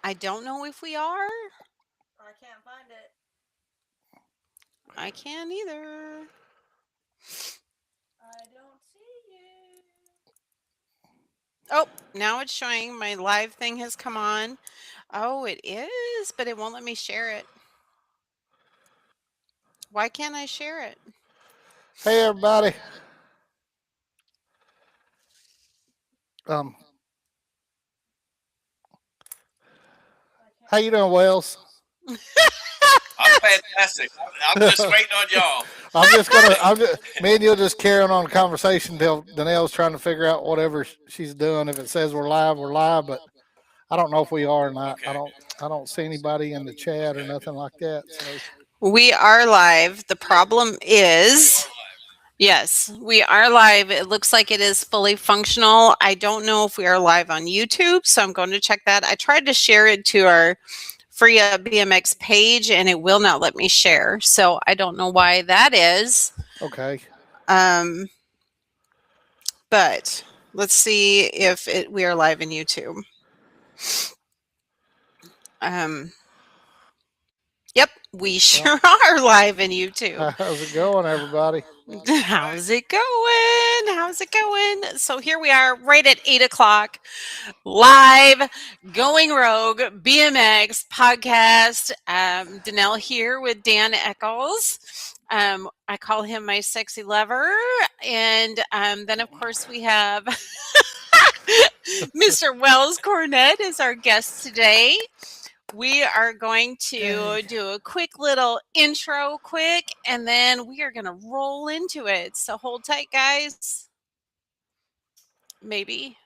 I don't know if we are. I can't find it. I can't either. I don't see you. Oh, now it's showing my live thing has come on. Oh, it is, but it won't let me share it. Why can't I share it? Hey everybody. Um, I can't. how you doing, Wells? I'm fantastic. I'm just I'm waiting on y'all. just gonna. me and you'll just carry on the conversation till Danelle's trying to figure out whatever she's doing. If it says we're live, we're live. But I don't know if we are or not. Okay. I don't see anybody in the chat or Okay. nothing like that. So We are live. The problem is, yes, we are live. It looks like it is fully functional. I don't know if we are live on YouTube, so I'm going to check that. I tried to share it to our Free Up BMX page and it will not let me share. So I don't know why that is. okay. Um, but let's see if we are live in YouTube. Um, yep, we Well, sure are live in YouTube. how's it going, everybody? All right. How's it going? How's it going? So here we are, right at 8 o'clock, live, going rogue, BMX podcast. Danelle here with Dan Eccles. I call him my sexy lover. And then, of course, we have Mr. Wells Cornett is our guest today. We are going Dang. to do a quick little intro, and then we are going to roll into it. So hold tight, guys. Maybe.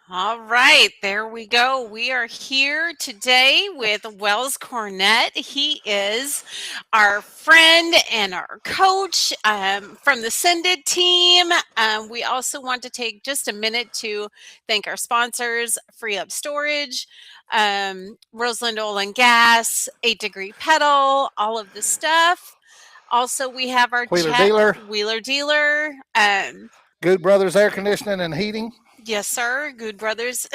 All right, there we go. We are here today with Wells Cornett. He is our friend and our coach from the Sended team. We also want to take just a minute to thank our sponsors, Free Up Storage, Roseland Oil and Gas, 8 Degree Pedal, all of the stuff. Also, we have our Wheeler chat Dealer, Wheeler Dealer. Good Brothers Air Conditioning and Heating. Yes, sir. Good brothers.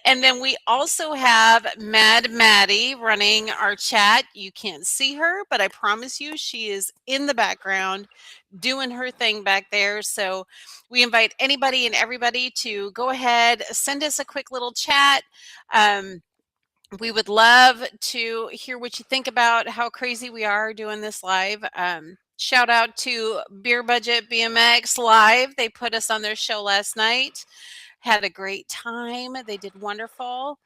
And then we also have Mad Maddie running our chat. You can't see her, but I promise you she is in the background doing her thing back there. So we invite anybody and everybody to go ahead, send us a quick little chat. Um, we would love to hear what you think about how crazy we are doing this live. Shout out to Beer Budget BMX Live. They put us on their show last night. Had a great time. They did wonderful.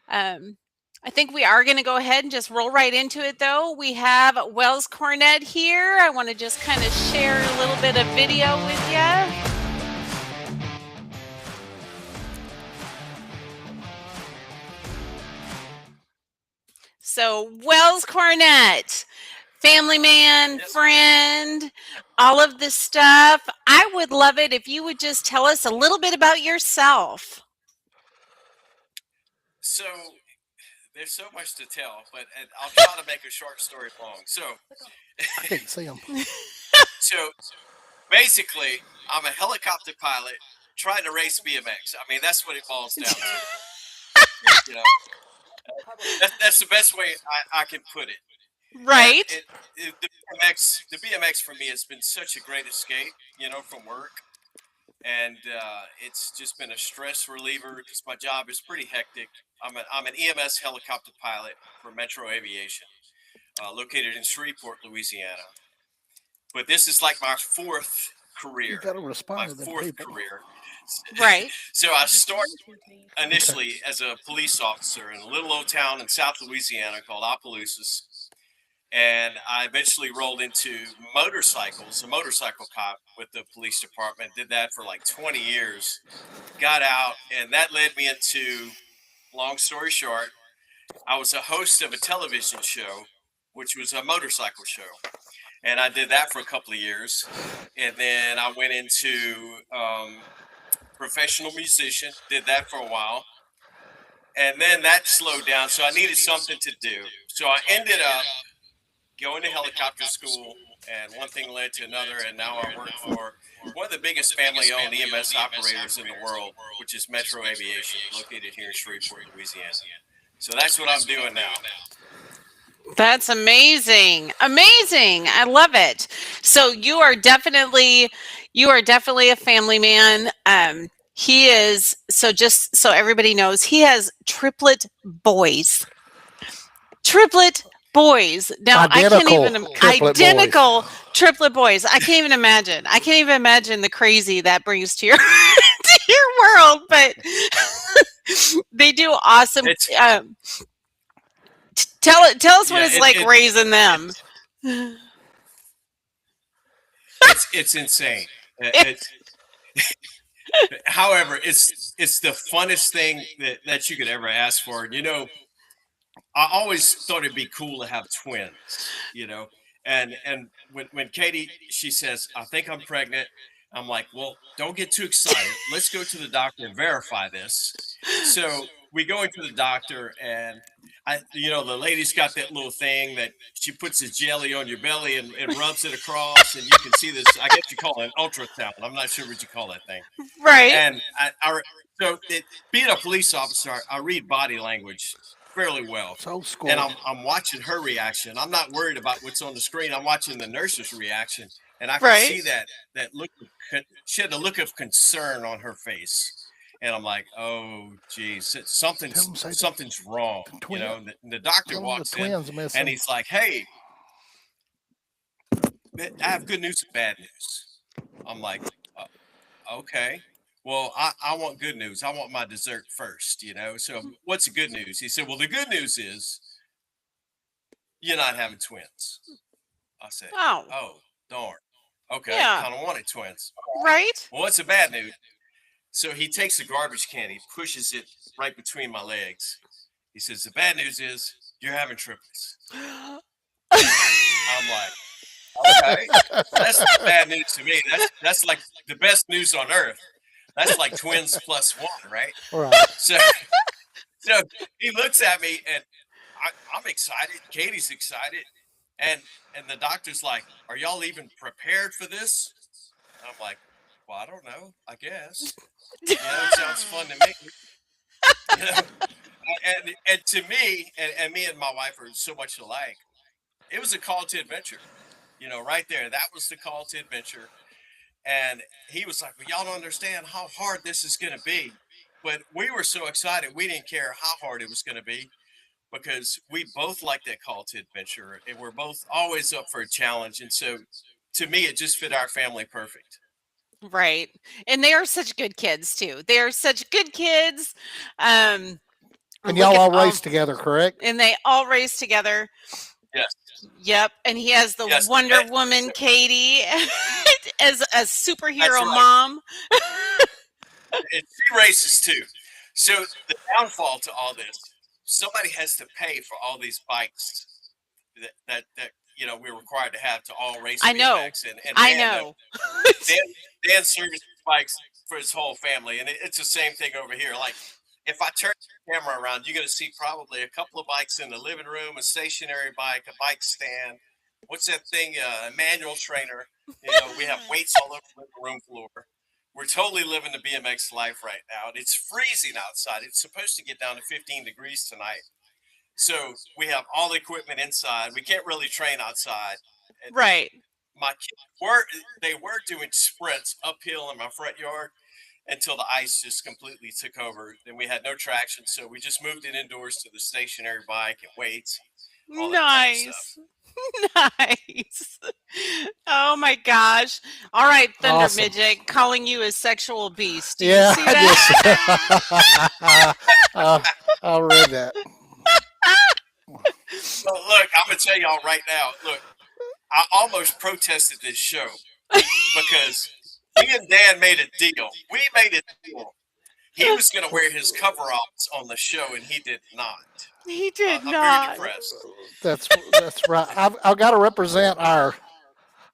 Um, I think we are going to go ahead and just roll right into it, though. We have Wells Cornett here. I want to just kind of share a little bit of video with you. So, Wells Cornett, family man, Yes. friend, all of this stuff. I would love it if you would just tell us a little bit about yourself. So there's so much to tell, but and I'll try to make a short story long. I can't see them. So basically, I'm a helicopter pilot trying to race BMX. I mean, that's what it boils down to. You know, that's the best way I can put it. And Right? the BMX for me has been such a great escape, from work. And it's just been a stress reliever because my job is pretty hectic. I'm an EMS helicopter pilot for Metro Aviation, located in Shreveport, Louisiana. But this is like my fourth You career. got to respond My to them fourth people. career. Right. So I started Okay. initially as a police officer in a little old town in South Louisiana called Opelousas, and I eventually rolled into motorcycles, a motorcycle cop with the police department. Did that for like 20 years. Got out, and that led me into, long story short, I was a host of a television show, which was a motorcycle show. and I did that for a couple of years, and then I went into professional musician, did that for a while, and then that slowed down. So I needed something to do. So I ended up going to helicopter school, and one thing led to another, and now I work for one of the biggest family-owned EMS operators in the world, which is Metro Aviation, located here in Shreveport, Louisiana. So that's what I'm doing now. That's amazing. Amazing. I love it. So you are definitely a family man. He is, so just so everybody knows, he has triplet boys. Triplet boys. Now I can't Identical even triplet boys. identical triplet boys. I can't even imagine. I can't even imagine the crazy that brings to your to your world, but they do awesome. It's Tell us what yeah, it's like raising them. it's insane. It's however, it's the funnest thing that you could ever ask for. You know, I always thought it'd be cool to have twins, you know. And when Katie, she says, I think I'm pregnant, I'm like, well, don't get too excited. Let's go to the doctor and verify this. So we go into the doctor, and the lady's got that little thing that she puts a jelly on your belly and rubs it across, and you can see this. I guess you call it an ultrasound. I'm not sure what you call that thing. Right. And being a police officer, I read body language fairly well. So school. And I'm watching her reaction. I'm not worried about what's on the screen. I'm watching the nurse's reaction, and I can see that look. She had a look of concern on her face, and I'm like, oh, geez, something's wrong. You know, the doctor walks in, and he's like, hey, I have good news and bad news. I'm like, okay. Well, I want good news. I want my dessert first, you know. So what's the good news? He said, well, the good news is you're not having twins. I said, oh, darn. Okay, Yeah. kind of wanted twins. Right. Well, what's the bad news? So he takes a garbage can, he pushes it right between my legs. He says, the bad news is you're having triplets. I'm like, okay, that's the bad news to me. That's like the best news on earth. That's like twins plus one, right? Right. So he looks at me, and I'm excited. Katie's excited, and the doctor's like, "Are y'all even prepared for this?" And I'm like, "Well, I don't know. I guess. You know, it sounds fun to me." You know? And to me, and me and my wife are so much alike. It was a call to adventure. You know, right there. That was the call to adventure. And he was like, well, y'all don't understand how hard this is going to be. But we were so excited. We didn't care how hard it was going to be, because we both like that call to adventure. And we're both always up for a challenge. And so to me, it just fit our family perfect. Right. And they are such good kids too. They are such good kids. And Look y'all at all race together, correct? and they all race together. Yes. Yep. And he has the Yes. Wonder Woman Katie as a superhero That's right. mom. And she races too. So the downfall to all this, somebody has to pay for all these bikes that we're required to have to all race. I know. BMX. And I Dan, know. Dan services bikes for his whole family, and it's the same thing over here. Like, if I turn the camera around, you're going to see probably a couple of bikes in the living room, a stationary bike, a bike stand. What's that thing? A manual trainer. You know, we have weights all over the living room floor. We're totally living the BMX life right now. And it's freezing outside. It's supposed to get down to 15 degrees tonight. So we have all the equipment inside. We can't really train outside. And Right. my kids were doing sprints uphill in my front yard until the ice just completely took over. Then we had no traction, so we just moved it indoors to the stationary bike and weights. All that kind of stuff. Nice. Oh my gosh. All right, Thunder Awesome. Midget, calling you a sexual beast. Do you Yeah, see that? I read that. Well, look, I'm gonna tell y'all right now. Look, I almost protested this show because me and Dan made a deal. We made a deal. He was going to wear his coveralls on the show, and he did not. He did I'm not. very depressed. That's right. I've got to represent our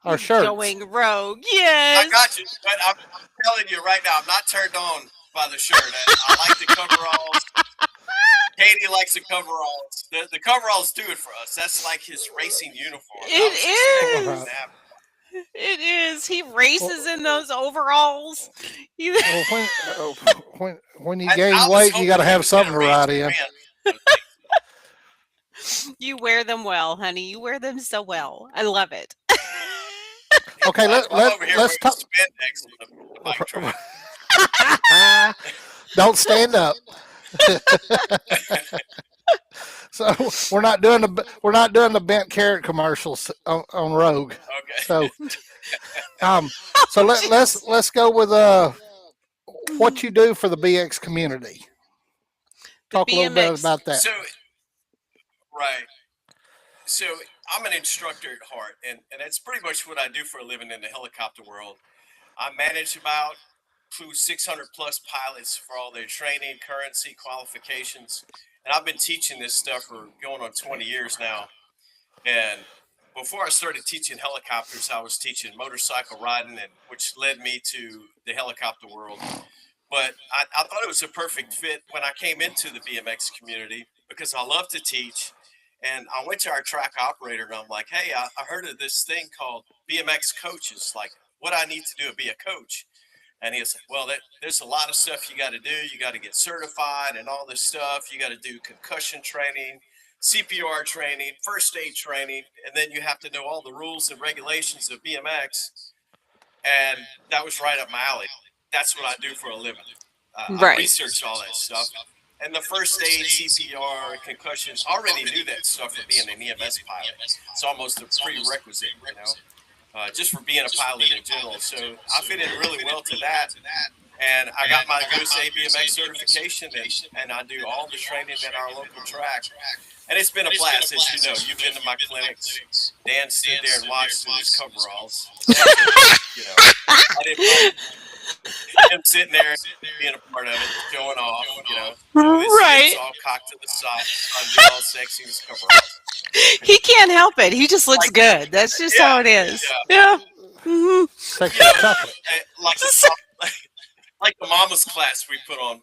our He's shirts. going rogue. I Yes. got you, but I'm telling you right now, I'm not turned on by the shirt. I like the coveralls. Katie likes the coveralls. The coveralls do it for us. That's like his racing uniform. I was expecting him It to is. have. It is. He Well, races in those overalls. You well, when you And gain I was weight, you got hoping to he have was going something to to raise ride his in. hand. Those things. you wear them well, honey. You wear them so well. I love it. Okay, Well, I'm over here let's wearing talk. spandex on the bike track. Don't stand up. So we're not doing the bent carrot commercials on Rogue. Okay. So so Oh, jeez. let's go with what you do for the BX community. The Talk a little bit BMX. about that. So, right. So I'm an instructor at heart, and that's pretty much what I do for a living in the helicopter world. I manage about 600 plus pilots for all their training, currency, qualifications. And I've been teaching this stuff for going on 20 years now. And before I started teaching helicopters, I was teaching motorcycle riding, and which led me to the helicopter world. But I thought it was a perfect fit when I came into the BMX community because I love to teach. And I went to our track operator and I'm like, hey, I heard of this thing called BMX coaches, like what I need to do to be a coach. And he was like, well, there's a lot of stuff you got to do. You got to get certified and all this stuff. You got to do concussion training, CPR training, first aid training, and then you have to know all the rules and regulations of BMX. And that was right up my alley. That's what I do for a living. I Right. research all that stuff. And the first aid, CPR, concussions, I already knew that stuff for being an EMS pilot. It's almost a prerequisite, just for being a pilot in general. So I fit in really well to that. And I got my USA BMX certification, and I do all the training at our local track. And it's been a blast, as you know. You've been to my clinics. Dan stood there and watched in his coveralls. I didn't mind him sitting there being a part of it, showing off, with his Right. hips all cocked to the side, trying to be all sexy in his coveralls. He can't help it. He just looks Like, good. That's just yeah, how it is. yeah. Yeah. Mhm. Sexy chocolate. Like the mama's class we put on,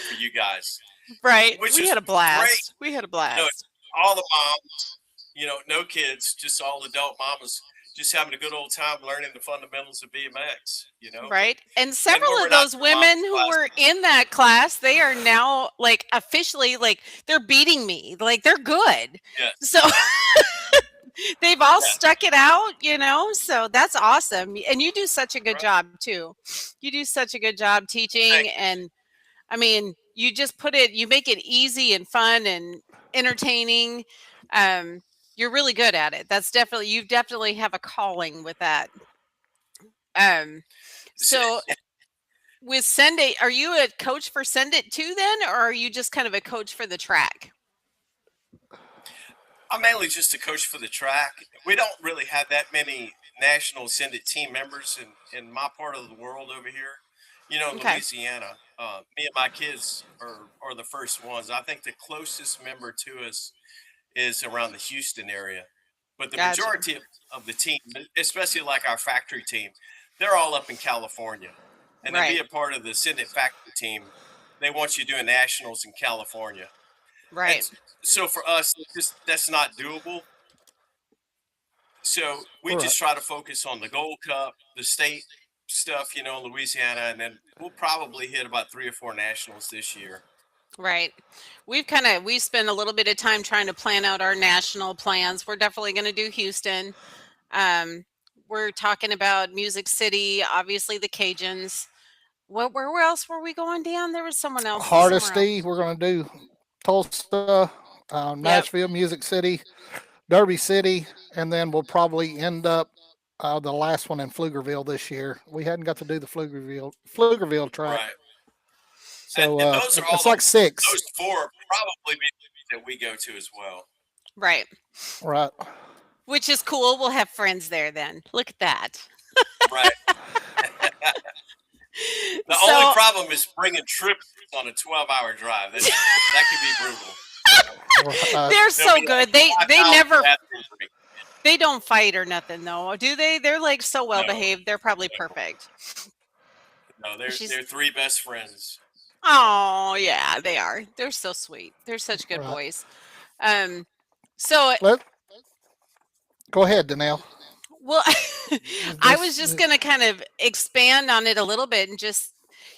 for you guys, Right. which We is had a great. blast. We had a You know, blast. all the moms, no kids, just all adult mamas, just having a good old time learning the fundamentals of BMX, Right. And And several when we're of not those in the mama's women who class, were in that class, they are now like officially like they're beating me. Like they're good. yeah, So they've all yeah, stuck it out, so that's awesome. And you do such a good right. job too. You do such a good job teaching, Thank and I mean, you make it easy and fun and entertaining. Um, you're really good at it. You definitely have a calling with that. Um, So, so with Send It, are you a coach for Send It too then, or are you just kind of a coach for the track? I'm mainly just a coach for the track. We don't really have that many national Send It team members in my part of the world over here. In Okay, Louisiana, me and my kids are the first ones. I think the closest member to us is around the Houston area. But the gotcha. majority of the team, especially like our factory team, they're all up in California. And to be Right, a part of the Send It factory team, they want you doing nationals in California. And right, so for us, that's not doable. So we Right. just try to focus on the Gold Cup, the state stuff, in Louisiana, and then we'll probably hit about 3 or 4 nationals this year. right. We spent a little bit of time trying to plan out our national plans. We're definitely going to do Houston. Um, we're talking about Music City, obviously the Cajuns. Where else were we going, Dan? There was someone else, somewhere Hardesty. else. We're going to do Tulsa, Yep, Nashville, Music City, Derby City, and then we'll probably end up the last one in Pflugerville this year. We hadn't got to do the Pflugerville track, Right. so And those are all it's like six, those 4 probably be that we go to as well. right. right? Which is cool. We'll have friends there then. Look at that. Right. The only So problem is bringing trips on a 12-hour drive. That could be brutal. they're There'll so be good. like They 5,000 never bathroom breaks. They don't fight or nothing though, do they? They're like so well No, behaved. They're probably perfect. no, She's they're three best friends. oh yeah, they are. They're so sweet. They're such good Right. boys. Um, so Let Go ahead, Danelle. well, I This, was just going to kind of expand on it a little bit and just,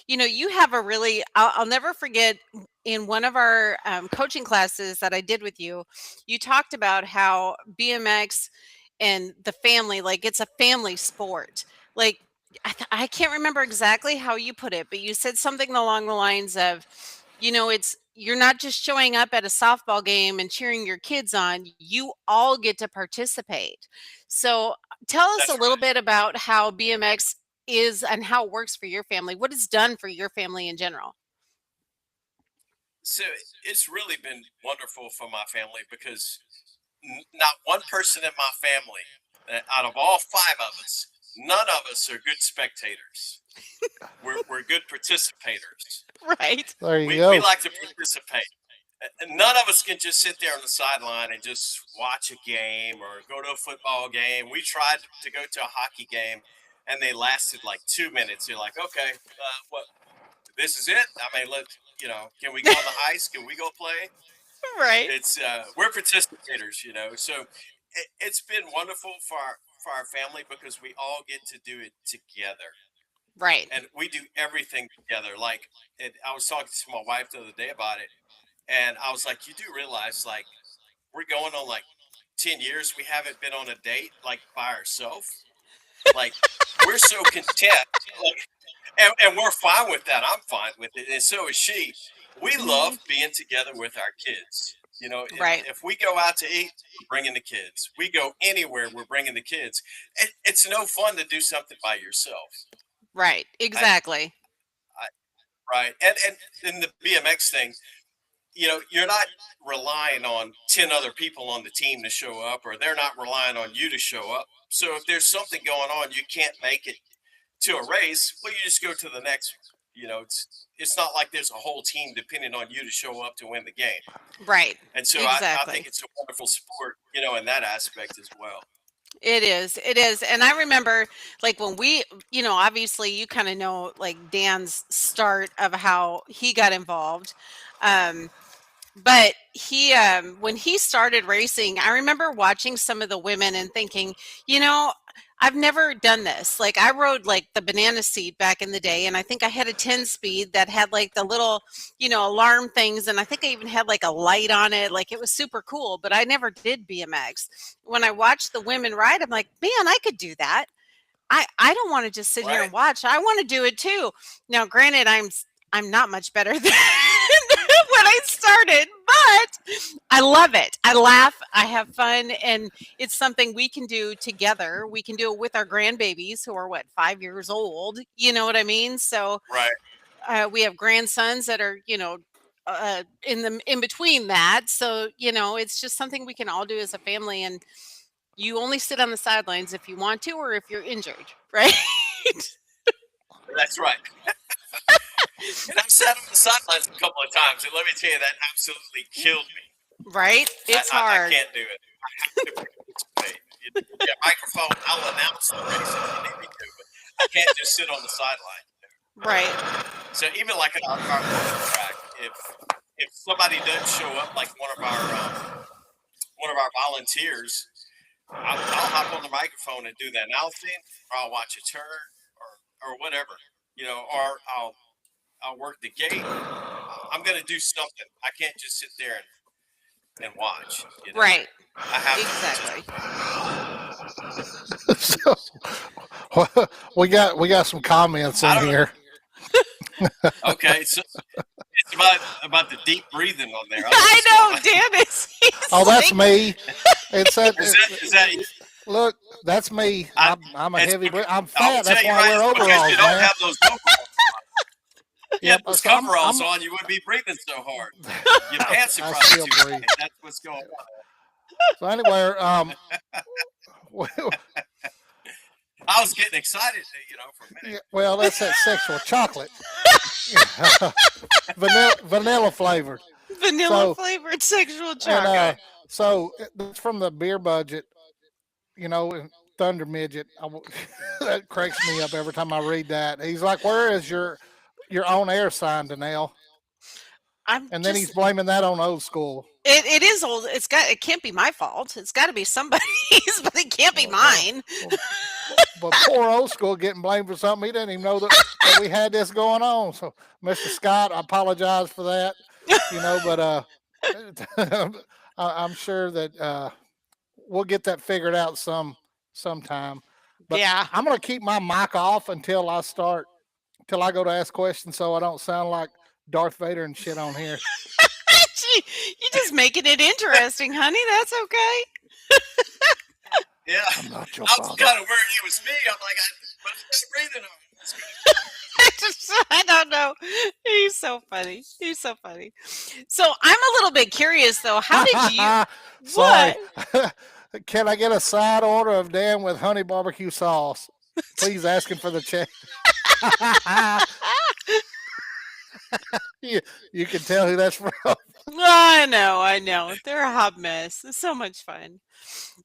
you have a really, I'll never forget in one of our coaching classes that I did with you, you talked about how BMX and the family, like it's a family sport. Like, I can't remember exactly how you put it, but you said something along the lines of, you're not just showing up at a softball game and cheering your kids on, you all get to participate. So tell us a That's little right. bit about how BMX is and how it works for your family. What it's done for your family in general. So it's really been wonderful for my family because not one person in my family, out of all five of us, none of us are good spectators. We're good participators. Right. there you We go. like to participate. And none of us can just sit there on the sideline and just watch a game or go to a football game. We tried to go to a hockey game, and they lasted like 2 minutes. You're like, okay, what? This is it. I mean, can we go on the ice? Can we go play? Right. It's we're participators, So it's been wonderful for our family because we all get to do it together, Right. and we do everything together. Like, I was talking to my wife the other day about it, and I was like, you do realize, like, we're going on like 10 years. We haven't been on a date like by ourselves. Like, we're so content. Like, and we're fine with that. I'm fine with it, and so is she. We Mhm. love being together with our kids. Right. If we go out to eat, we're bringing the kids. We go anywhere, we're bringing the kids. It's no fun to do something by yourself. Right. I, Exactly. I right, and in the BMX thing, you're not relying on 10 other people on the team to show up, or they're not relying on you to show up. So if there's something going on, you can't make it to a race, well, you just go to the next one. It's not like there's a whole team depending on you to show up to win the game. Right. And so I think Exactly. it's a wonderful sport, in that aspect as well. It is. It is. And I remember like when obviously you kind of know like Dan's start of how he got involved. Um, But when he started racing, I remember watching some of the women and thinking, you know, I've never done this. Like I rode like the banana seat back in the day, and I think I had a 10 speed that had like the little, alarm things, and I think I even had like a light on it. Like it was super cool, but I never did BMX. When I watched the women ride, I'm like, man, I could do that. I don't want to just sit here Right. and watch. I want to do it too. Now, granted, I'm not much better than when I started, but I love it. I laugh, I have fun, and it's something we can do together. We can do it with our grandbabies who are what 5 years old. You know what I mean? So Right. we have grandsons that are in between that. So it's just something we can all do as a family, and you only sit on the sidelines if you want to or if you're injured, right? That's right. And I've sat on the sidelines a couple of times, and let me tell you, that absolutely killed me. Right? It's I hard. can't do it. I have to participate. Yeah, microphone, I'll announce the race if you need me to, but I can't just sit on the sideline. Right. So even like on our track, if somebody doesn't show up, like one of our volunteers, I'll hop on the microphone and do the announcing, or I'll watch a turn, or whatever, or I'll work the gate. I'm going to do something. I can't just sit there and watch. Right. I have Exactly. So we got some comments I in don't here. Okay, so it's about the deep breathing on there. I know, Dan is. Oh, that's me. It's that. Is that Look, that's me. I'm a it's heavy. okay. I'm I'll fat. tell That's you why I right, wear it's because overalls, you don't man. have those overalls. You Yep. had those So I'm, coveralls I'm, on, you wouldn't be breathing so hard. Your pants are I probably still too breathe. tight. That's what's going on. So anyway, I was getting excited, for a minute. well, that's that sexual chocolate, vanilla flavored. Vanilla So flavored sexual and chocolate. so that's from the beer budget. and Thunder Midget. That cracks me up every time I read that. He's like, "Where is your on air sign, Danelle?" I'm And then he's just blaming that on old school. it is old. It can't be my fault. It's got to be somebody's, but it can't be Well, well, mine. well, but poor old school getting blamed for something he didn't even know that we had this going on. So, Mr. Scott, I apologize for that. But I'm sure that we'll get that figured out sometime. But Yeah. I'm gonna keep my mic off until I go to ask questions, so I don't sound like Darth Vader and shit on here. Gee, you just making it interesting, honey. That's okay. Yeah, I'm not your I was father. kind of worried it was me. I'm like, but I'm not breathing on it. That's good. I don't know. He's so funny. He's so funny. So I'm a little bit curious though. How did you Sorry. what? Can I get a side order of Dan with honey barbecue sauce? Please asking for the check. you, you can tell who that's from. I know. They're a hot mess. It's so much fun.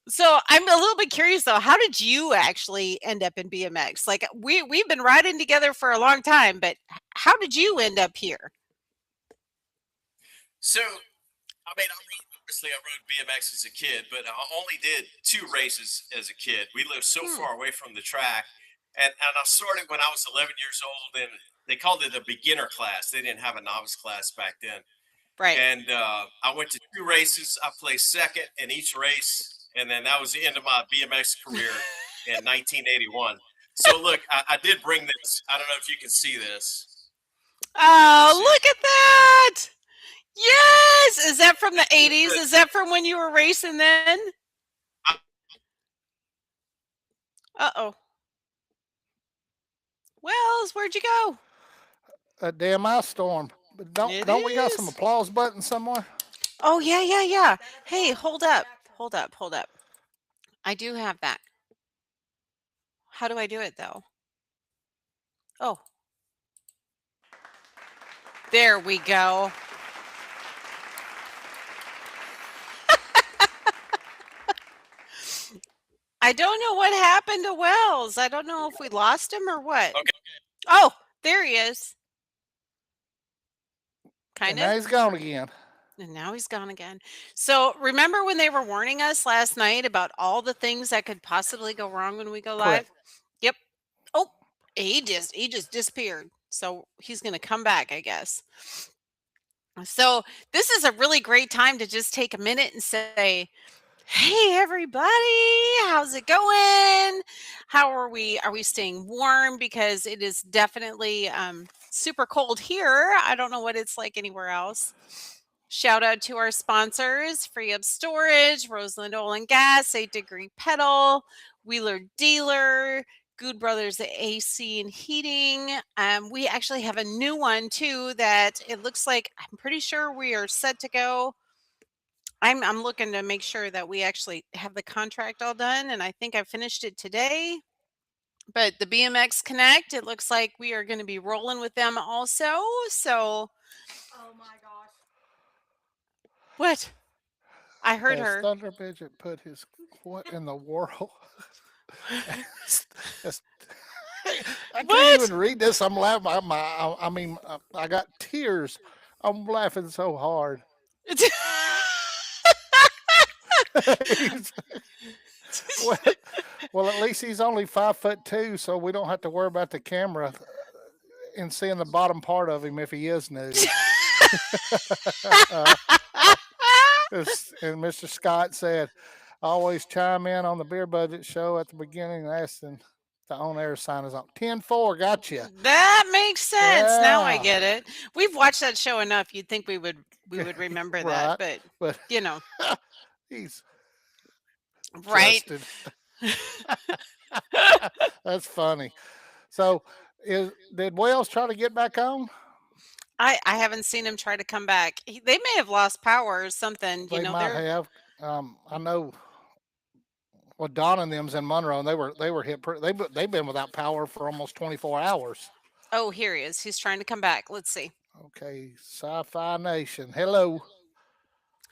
So I'm a little bit curious though. How did you actually end up in BMX? Like we've been riding together for a long time, but how did you end up here? So, obviously, I rode BMX as a kid, but I only did 2 races as a kid. We lived so Hmm, far away from the track, and I started when I was 11 years old, and they called it a beginner class. They didn't have a novice class back then. right. And I went to 2 races. I placed second in each race, and then that was the end of my BMX career in 1981. So look, I did bring this. I don't know if you can see this. Let's Oh, see. look at that! Yes! Is that from the This 80s? is Is that from when you were racing then? Uh-oh. Wells, where'd you go? A damn ice storm. But It don't we got some is. applause buttons somewhere? Oh, yeah, yeah, yeah. That Hey, applause hold is up. Jackson. Hold up. Hold up. I do have that. How do I do it though? Oh, there we go. I don't know what happened to Wells. I don't know if we lost him or what. okay. Oh, there he is. And Kind now of. he's gone again. And now he's gone again. So remember when they were warning us last night about all the things that could possibly go wrong when we go Correct. live? Yep. Oh, he just disappeared. So he's gonna come back, I guess. So this is a really great time to just take a minute and say, "Hey everybody, how's it going? How are we? Are we staying warm? Because it is definitely super cold here. I don't know what it's like anywhere else." Shout out to our sponsors, Free Up Storage, Roseland Oil and Gas, 8 Degree Pedal, Wheeler Dealer, Good Brothers AC and Heating. We actually have a new one too that it looks like I'm pretty sure we are set to go. I'm looking to make sure that we actually have the contract all done, and I think I finished it today. But the BMX Connect, it looks like we are going to be rolling with them also. So Oh my gosh. what? I heard Has her. Thunder Midget put his what in the world? That's- I can't What? even read this. I'm laughing. I got tears. I'm laughing so hard. He's- well, well, at least he's only 5'2", so we don't have to worry about the camera and seeing the bottom part of him if he is nude. uh, and Mr. Scott said, "I always chime in on the beer budget show at the beginning and asking the on-air sign is on 10-4. Got you. That makes sense. Now I Yeah, get it. We've watched that show enough. You'd think we would remember that, right. but But you know, he's right? Justin. That's funny. So, did Wales try to get back on? I haven't seen him try to come back. They may have lost power or something. They might They're have. I know. Well, Don and them's in Monroe, and they were hit. They've been without power for almost 24 hours. oh, here he is. He's trying to come back. Let's see. Okay, Sci-Fi Nation. Hello.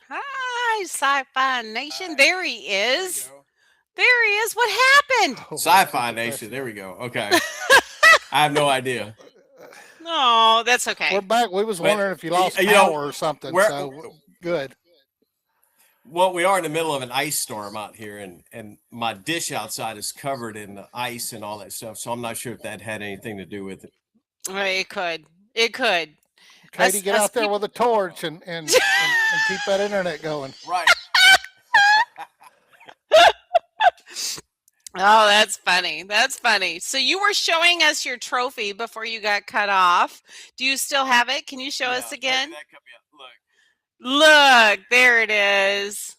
Hi, Sci-Fi Nation. Hi. There he There we is. go. There he is. What happened? Oh, that's Sci-Fi too Nation. There professional. we go. Okay. I have no idea. No, that's We're okay. back. We was But, wondering if you lost you power know, or something. we're So good. well, we are in the middle of an ice storm out here, and my dish outside is covered in the ice and all that stuff. So I'm not sure if that had anything to do with it. Well, it could. It could. Katie, get out there People. with a torch and keep that internet going. Right. Oh, that's funny. That's funny. So you were showing us your trophy before you got cut off. Do you still have it? Can you show us again? That could be Look, there it is.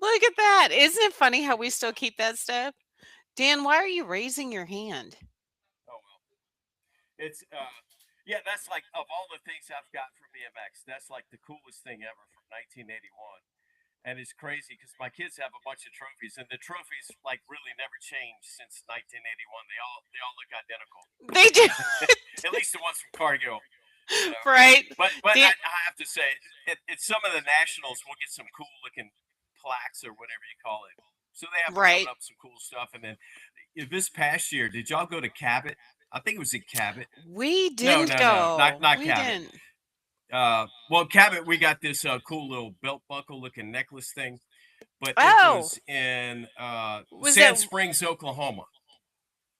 Look at that. Isn't it funny how we still keep that stuff? Dan, why are you raising your hand? Oh well, it's yeah. That's like of all the things I've got from BMX, that's like the coolest thing ever from 1981. And it's crazy because my kids have a bunch of trophies, and the trophies like really never changed since 1981. They all look identical. They do. At least the ones from Cargill. You know? Right. But Dan- I have to say, at some of the nationals, we'll get some cool looking plaques or whatever you call it. So they have Right. coming up some cool stuff. And then this past year, did y'all go to Cabot? I think it was at Cabot. We No, didn't no, go. not we Cabot. didn't. Well, Cabot, we got this cool little belt buckle looking necklace thing, but it Oh. was in Was Sand that- Springs, Oklahoma.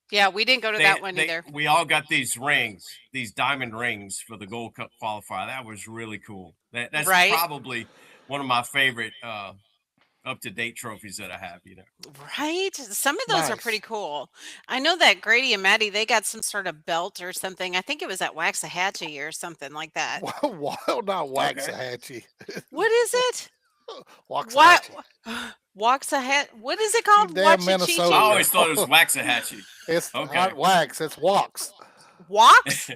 Yeah, we didn't go to that one either. We all got these rings, these diamond rings for the Gold Cup qualifier. That was really cool. That's Right. probably one of my favorite up-to-date trophies that I have. You know, Right? Some of those are Nice. pretty cool. I know that Grady and Maddie, they got some sort of belt or something. I think it was at Waxahachie or something like that. Well, not Waxahachie. What is it? What? Waxahachie. Waxahachie? What is it called? damn Wachachichi? Minnesota. I always thought it was Waxahachie. It's Okay. not wax. It's wax. Wax?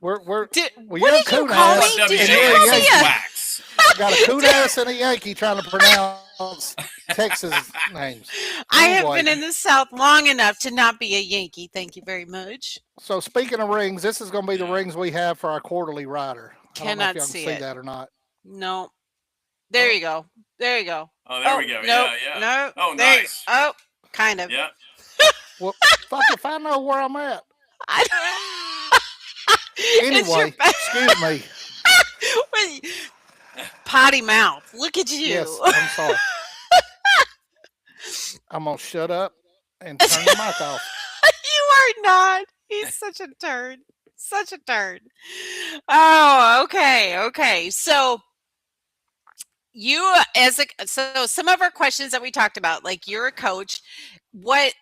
We're What you're did a you coon call ass. me? Did and you you're a call me Yankee. a- wax? Got a coon ass and a Yankee trying to pronounce Texas names. I have Anyway. been in the South long enough to not be a Yankee. Thank you very much. So speaking of rings, this is going to be the rings we have for our quarterly rider. I don't know Cannot if y'all see can see it. that or not. No. There you go. There you go. Oh, there we go. No, Yeah. no. Oh, there you- nice. Oh, kind of. Yeah. Well, fuck if I know where I'm at. It's your Anyway, excuse me. Wait, potty mouth. Look at you. Yes, I'm sorry. I'm gonna shut up and turn the mic off. You are not. He's such a turd. Such a turd. Oh, okay. Okay. So you so some of our questions that we talked about, like you're a coach,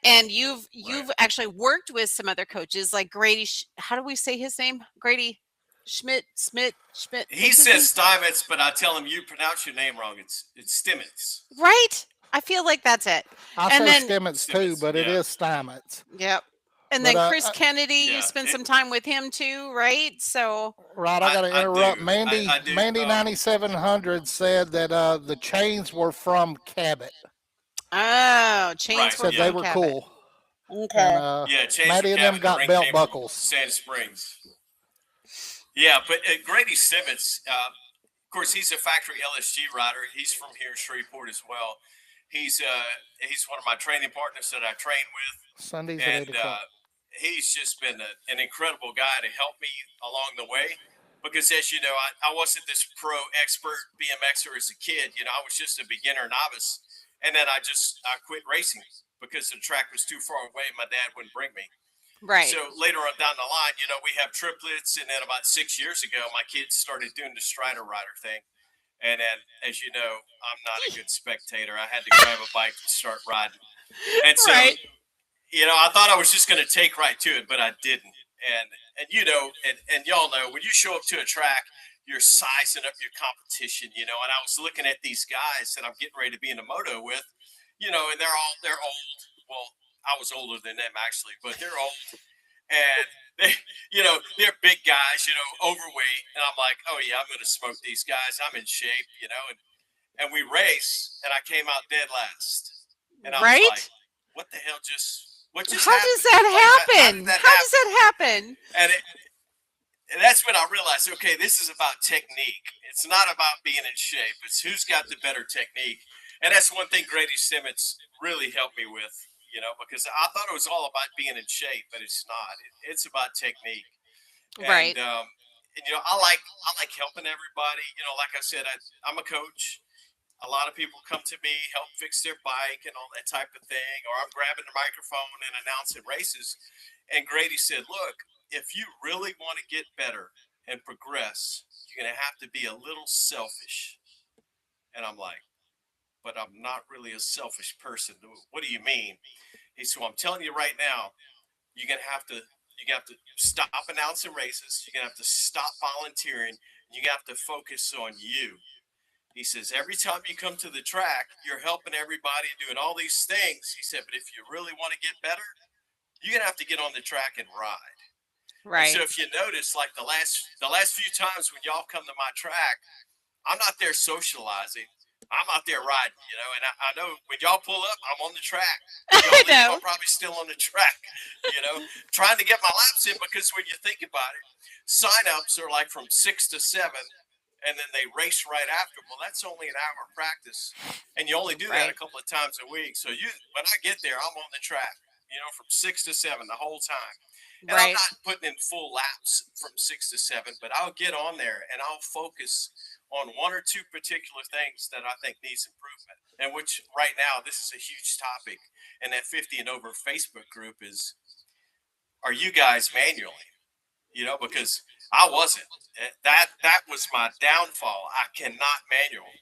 and you've actually worked with some other coaches like Grady. How do we say his name? Grady Schmidt. He What's his says Steinmetz, but I tell him you pronounce your name wrong. It's Stimmitz. name? Right. I feel like that's it. I And say then- Stimmitz too, but it Yeah. is Steinmetz. Yep. And But, then Chris Kennedy, you yeah, spent some time with him too, right? So Right, I got to I interrupt. do. Mandy, I do. Mandy 9700 said that the chains were from Cabot. oh, chains Right, were Said yeah. they from were Cabot. cool. Okay. And Yeah, Chains Maddie from and them Cabot, the got ring belt came from buckles. Sand Springs. Yeah, but Grady Stimmitz, of course, he's a factory LSG rider. He's from here, Shreveport, as well. He's one of my training partners that I train with. Sundays at And 8 o'clock. he's just been an incredible guy to help me along the way. Because as you know, I wasn't this pro expert BMXer as a kid. You know, I was just a beginner novice. And then I quit racing because the track was too far away. My dad wouldn't bring me. Right. So later on down the line, you know, we have triplets. And then about 6 years ago, my kids started doing the Strider rider thing. And then, as you know, I'm not a good spectator. I had to grab a bike and start riding. And so, Right. you know, I thought I was just going to take right to it, but I didn't. And you know, and y'all know, when you show up to a track, you're sizing up your competition, you know. And I was looking at these guys that I'm getting ready to be in a moto with, you know, and they're old. Well, I was older than them actually, but they're old. And they, you know, they're big guys, you know, overweight. And I'm like, oh yeah, I'm going to smoke these guys. I'm in shape, you know. And we race, and I came out dead last. And I Right? was like, what the hell what just How happened? does that Like, how happen? did that How does that happen? and that's when I realized, okay, this is about technique. It's not about being in shape. It's who's got the better technique. And that's one thing Grady Simmons really helped me with, because I thought it was all about being in shape, but it's not. It's about technique. And, Right. I like helping everybody. Like I said, I'm a coach. A lot of people come to me, help fix their bike and all that type of thing, or I'm grabbing the microphone and announcing races. And Grady said, "Look, if you really want to get better and progress, you're going to have to be a little selfish." And I'm like, "But I'm not really a selfish person. What do you mean?" He said, "Well, I'm telling you right now, you're going to have to stop announcing races. You're going to have to stop volunteering. You have to focus on you." He says, "Every time you come to the track, you're helping everybody, doing all these things." He said, "But if you really want to get better, you're gonna have to get on the track and ride." And so Right. if you notice, like the last few times when y'all come to my track, I'm not there socializing. I'm out there riding, and I know when y'all pull up, I'm on the track. When I y'all leave, I'm know. probably still on the track, trying to get my laps in, because when you think about it, sign-ups are like from 6 to 7, and then they race right after. Well, that's only an hour of practice, and you only do that a Right. couple of times a week. So when I get there, I'm on the track, from 6 to 7 the whole time. And I'm Right. not putting in full laps from 6 to 7, but I'll get on there and I'll focus on one or two particular things that I think needs improvement. And which right now, this is a huge topic in that 50 and over Facebook group is, are you guys manually? Because I wasn't. That was my downfall. I cannot manual.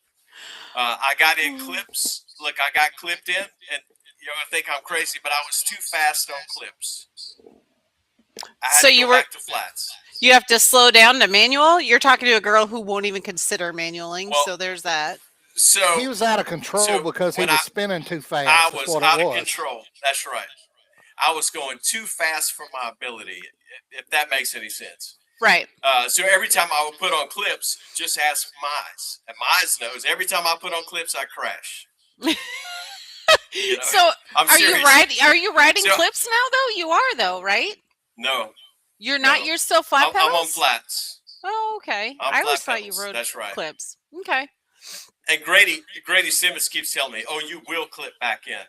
I got in clips. Look, I got clipped in, and you're gonna think I'm crazy, but I was too fast on clips. I had So to you go were back to flats. you have to slow down to manual? You're talking to a girl who won't even consider manualing, Well, so there's that. He so was out of control because he when was spinning too I fast. That's was what it out of was. control. That's right. I was going too fast for my ability, if that makes any sense. Right. So every time I would put on clips, just ask Mize. And Mize knows every time I put on clips, I crash. You know, So I'm are you serious. riding So clips now though? You are though, right? no, You're not, no, you're still flat I'm on pedals? flats. Oh, okay. I'm I always flat thought you pedals. rode That's right. clips. Okay. And Grady Simmons keeps telling me, "Oh, you will clip back in."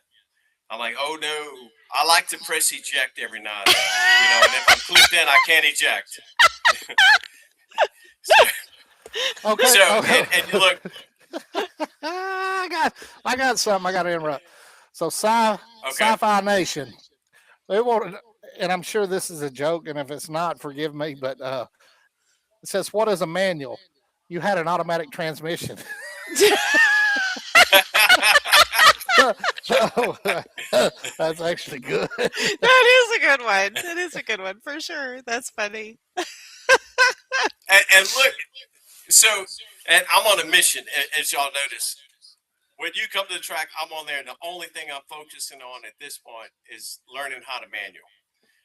I'm like, "Oh no, I like to press eject every now and then, and if I'm clipped in, I can't eject." so, Okay. so and Okay. look, I got something. I got to interrupt. So okay, Sci-Fi Nation. They won't, and I'm sure this is a joke, and if it's not, forgive me. But it says, "What is a manual?" You had an automatic transmission. So, that's actually good. That is a good one. That is a good one for sure. That's funny. and look, so and I'm on a mission, as y'all notice. When you come to the track, I'm on there, and the only thing I'm focusing on at this point is learning how to manual.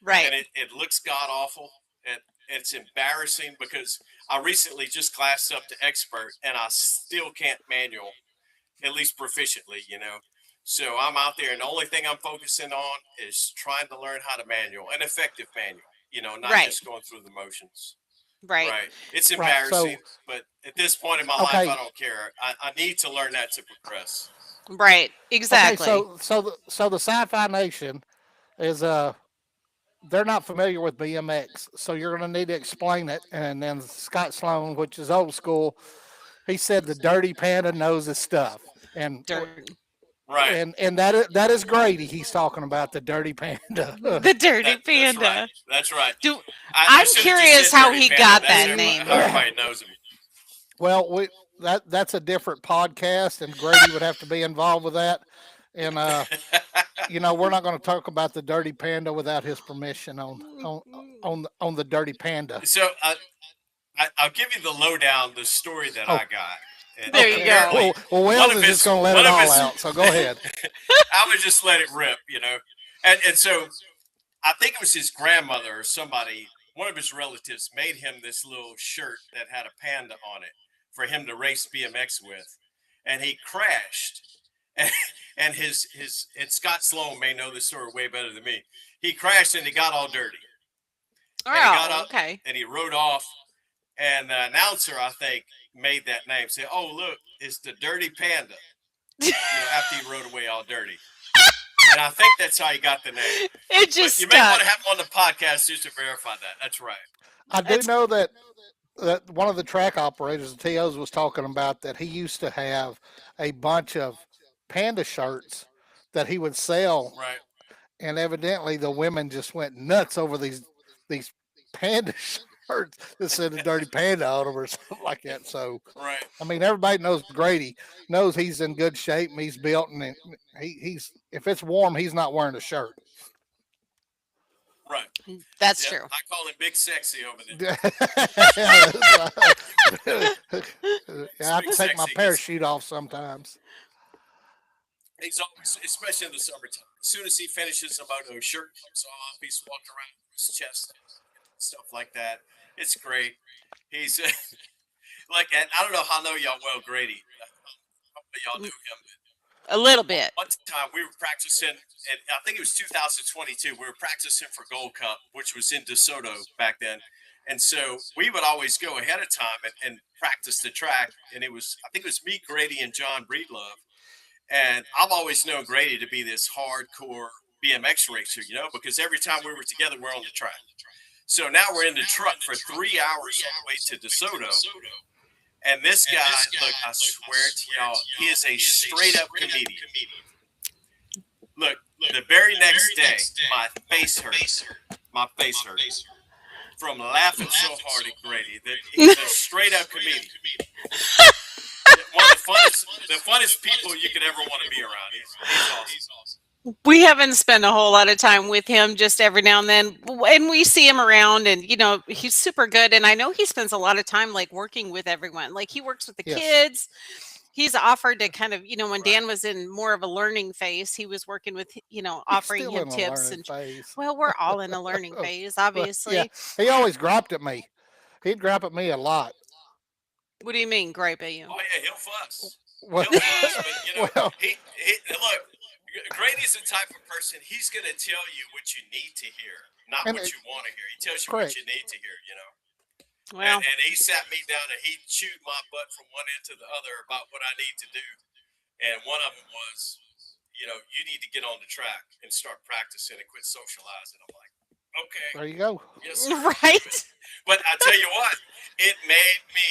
Right. And it looks god awful. It's embarrassing because I recently just classed up to expert, and I still can't manual, at least proficiently. So I'm out there, and the only thing I'm focusing on is trying to learn how to manual, an effective manual. Not Right. just going through the motions. Right. Right. It's Right. embarrassing, So, but at this point in my life, I okay. don't care. I need to learn that to progress. Right. Okay. Exactly. So the Sci-Fi Nation is they're not familiar with BMX, so you're going to need to explain it. And then Scott Sloan, which is old school, he said the Dirty Panda knows his stuff, and Dirt. Right. that is Grady. He's talking about the Dirty Panda. The dirty That's right. panda. That's right. Do I I'm should have just curious said how Dirty he Panda. got That's that name. how everybody knows him. Well, that's a different podcast, and Grady would have to be involved with that. And we're not going to talk about the Dirty Panda without his permission on the Dirty Panda. So I'll give you the lowdown, the story that Oh, I got. And There you okay. go. apparently, Well, one Wells of is just his going to let one it of all his out. So go ahead. I would just let it rip. And so I think it was his grandmother or somebody, one of his relatives, made him this little shirt that had a panda on it for him to race BMX with, and he crashed. And, and Scott Sloan may know this story way better than me. He crashed and he got all dirty, and he got Oh, up okay. and he rode off. And the announcer, I think, made that name. Say, "Oh, look, it's the Dirty Panda." after he rode away all dirty. And I think that's how he got the name. It But just you may want stuck. to have him on the podcast just to verify that. That's right. I do It's know that one of the track operators, the TOs, was talking about that he used to have a bunch of panda shirts that he would sell, Right. and evidently the women just went nuts over these panda shirts that said a dirty panda on them or something like that. So Right. I mean, everybody knows Grady knows he's in good shape and he's built, and he's if it's warm, he's not wearing a shirt. Right. that's Yep. true. I call him Big Sexy over there. Yeah, I have to Big take my Sexy. parachute off sometimes. He's always, especially in the summertime. As soon as he finishes a moto, his shirt comes off. He's walking around with his chest, stuff like that. It's great. He's like, and I don't know how I know y'all well, Grady. Probably y'all knew him. A little bit. One time we were practicing, and I think it was 2022. We were practicing for Gold Cup, which was in DeSoto back then. And so we would always go ahead of time and practice the track. And I think it was me, Grady, and John Breedlove. And I've always known Grady to be this hardcore BMX racer, because every time we were together, we're on the track. So now we're in the truck for 3 hours on the way to DeSoto. And this guy, look, I swear to y'all, he is a straight up comedian. Look, the very next day, my face hurt. My face hurt from laughing so hard at Grady. That he's a straight up comedian. One of the funnest people you could ever want to be around. He's awesome. We haven't spent a whole lot of time with him, just every now and then, and we see him around, and he's super good. And I know he spends a lot of time like working with everyone. Like he works with the Yes. kids. He's offered to kind of, when Right. Dan was in more of a learning phase, he was working with, He's offering still him in a tips. learning And phase. well, we're all in a learning phase, But, obviously. yeah, he always griped at me. He'd gripe at me a lot. What do you mean, gripe at you? Oh yeah, he'll fuss. Well, He'll fuss, but well, he look. Grady's the type of person. He's going to tell you what you need to hear, not And what it- you want to hear. He tells you correct. what you need to hear. Well, And he sat me down and he chewed my butt from one end to the other about what I need to do. And one of them was, you need to get on the track and start practicing and quit socializing. I'm like, okay, there you go. yes, sir. right. But I tell you what, it made me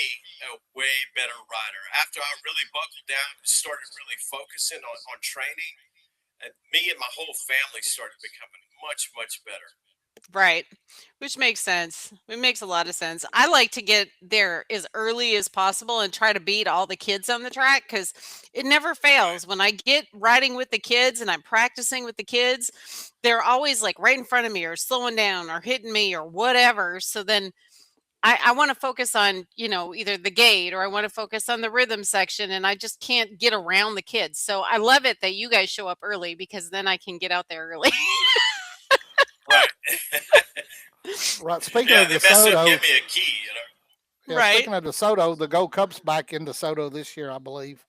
a way better rider. After I really buckled down and started really focusing on training, and me and my whole family started becoming much, much better. Right. Which makes sense. It makes a lot of sense. I like to get there as early as possible and try to beat all the kids on the track because it never fails. When I get riding with the kids and I'm practicing with the kids, they're always like right in front of me or slowing down or hitting me or whatever. So then I want to focus on, either the gate or I want to focus on the rhythm section and I just can't get around the kids. So I love it that you guys show up early because then I can get out there early. Right. Right. Speaking Yeah, of they messed up, DeSoto, give me a key, yeah, Right. speaking of DeSoto, the Gold Cup's back in DeSoto this year, I believe.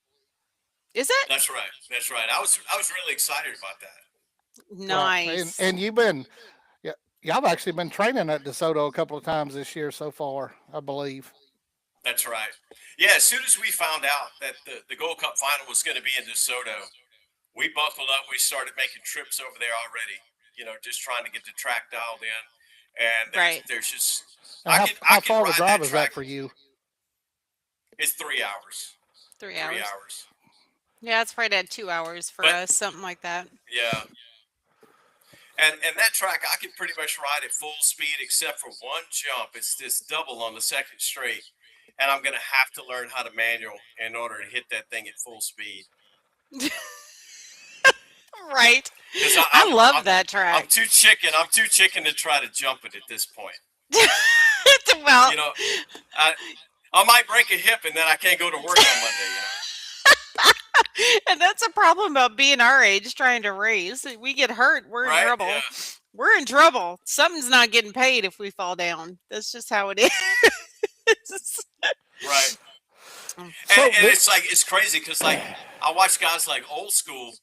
Is it? That's right. That's right. I was really excited about that. Right. Nice. And you've been, yeah, y'all have actually been training at DeSoto a couple of times this year so far, I believe. That's right. Yeah, as soon as we found out that the Gold Cup final was going to be in DeSoto, we buckled up. We started making trips over there already, just trying to get the track dialed in. And Right. there's just, Now, I how can far of a ride drive that is track. that for you? It's 3 hours. 3 3 hours. hours. Yeah, it's right at 2 hours for But- us, something like that. Yeah. And that track, I can pretty much ride at full speed except for one jump. It's this double on the second straight. And I'm going to have to learn how to manual in order to hit that thing at full speed. Right. 'Cause I love I'm- that I'm track. too chicken to try to jump it at this point. Well, I might break a hip and then I can't go to work on Monday. and that's a problem about being our age trying to race. We get hurt, we're in Right? trouble. Yeah. We're in trouble. Something's not getting paid if we fall down. That's just how it is. Right. So And this- it's crazy because I watch guys like Old School,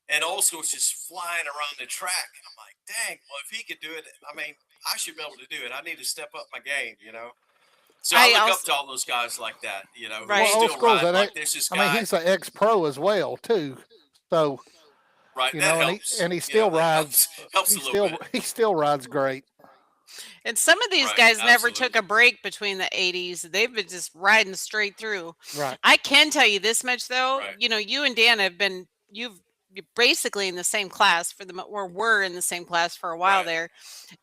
and Old School's just flying around the track. And I'm like, dang, well, if he could do it, I mean, I should be able to do it. I need to step up my game, So I look up also to all those guys like that, who Well, right. old still school's ride. an Like ex, there's this I mean, guy, he's an ex-pro as well too. So right? you That know, helps. and he still That rides. helps a little bit, He still rides great. And some of these right? guys never took Absolutely, a break between the 80s. They've been just riding straight through. Right. I can tell you this much though, right, you and Dan have been you're basically in the same class or were in the same class for a while right, there.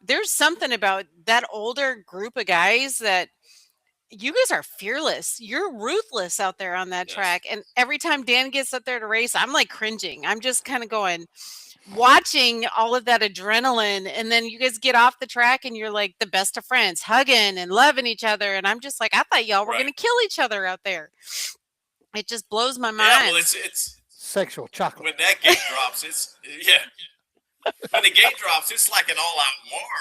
There's something about that older group of guys that you guys are fearless. You're ruthless out there on that yes, track. And every time Dan gets up there to race, I'm like cringing. I'm just kind of going, watching all of that adrenaline. And then you guys get off the track and you're like the best of friends, hugging and loving each other. And I'm just like, I thought y'all were going right. to kill each other out there. It just blows my Yeah, well, mind. it's Sexual chocolate. when that gate drops, it's yeah. When the gate drops, it's like an all-out war,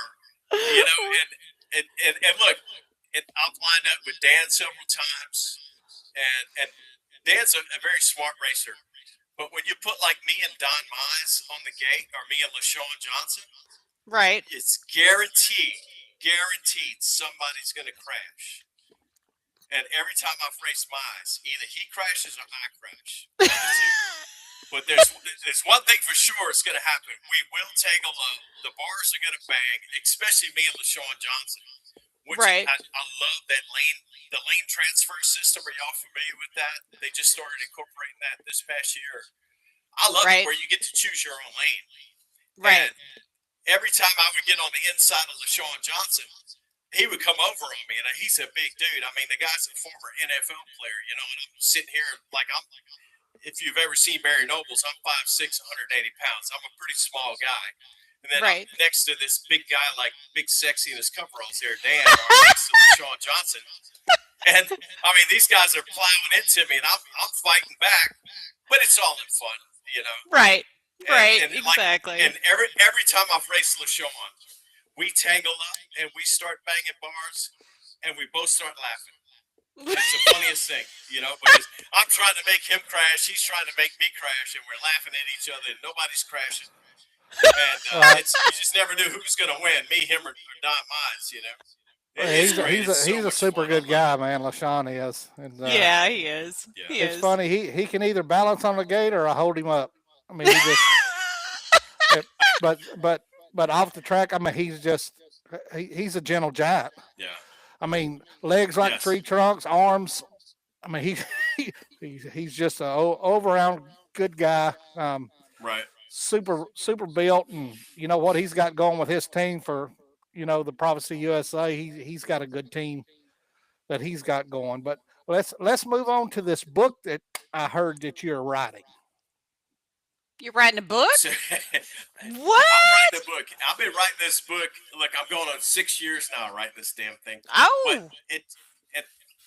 and look, I've lined up with Dan several times, and Dan's a very smart racer. But when you put like me and Don Mize on the gate, or me and LaShawn Johnson, Right. it's guaranteed somebody's going to crash. And every time I've raced Mize, either he crashes or I crash. One of the two. But there's one thing for sure it's going to happen. We will tangle up. The bars are going to bang, especially me and LaShawn Johnson. Which Right. I love that the lane transfer system. Are y'all familiar with that? They just started incorporating that this past year. I love it Right. where you get to choose your own lane. Right. And every time I would get on the inside of LaShawn Johnson, he would come over on me, and he's a big dude. I mean, the guy's a former NFL player, and I'm sitting here like if you've ever seen Barry Nobles, I'm 5'6", 180 pounds. I'm a pretty small guy. And then Right. I'm next to this big guy, like big sexy in his coveralls there, Dan, or next to Sean Johnson. And I mean, these guys are plowing into me, and I'm fighting back, but it's all in fun. Right. Right. And Exactly. and every time I've raced LaShawn, we tangle up and we start banging bars, and we both start laughing. It's the funniest thing, because I'm trying to make him crash, he's trying to make me crash, and we're laughing at each other, and nobody's crashing. And Right. you just never knew who was going to win, me, him, or Don Mize. Well, It's great. It's so he's a much super fun. I good love guy, man. LaShawn is. And, Yeah, he is. Yeah. He it's is. funny. He can either balance on the gate or I hold him up. I mean, he just. it, but but off the track, I mean, he's a gentle giant. Yeah. I mean, legs like Yes. tree trunks, arms. I mean, he's just a over around good guy. Right. Super built, and you know what he's got going with his team for the Prophecy USA. He's got a good team that he's got going. But let's move on to this book that I heard that you're writing. You're writing a book? So, I'm What? writing a book. I've been writing this book. Look, I'm going on 6 years now writing this damn thing. But Oh.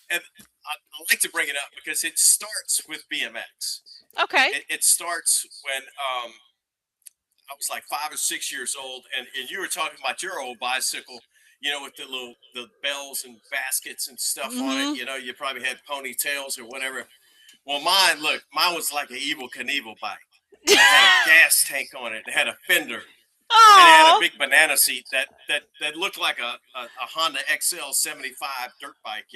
and I like to bring it up because it starts with BMX. Okay. It starts when I was like 5 or 6 years old, and you were talking about your old bicycle, with the bells and baskets and stuff on Mhm. it. You probably had ponytails or whatever. Well, mine was like an Evil Knievel bike. It had a gas tank on it. It had a fender. And it had a Oh. big banana seat that looked like a Honda XL 75 dirt bike,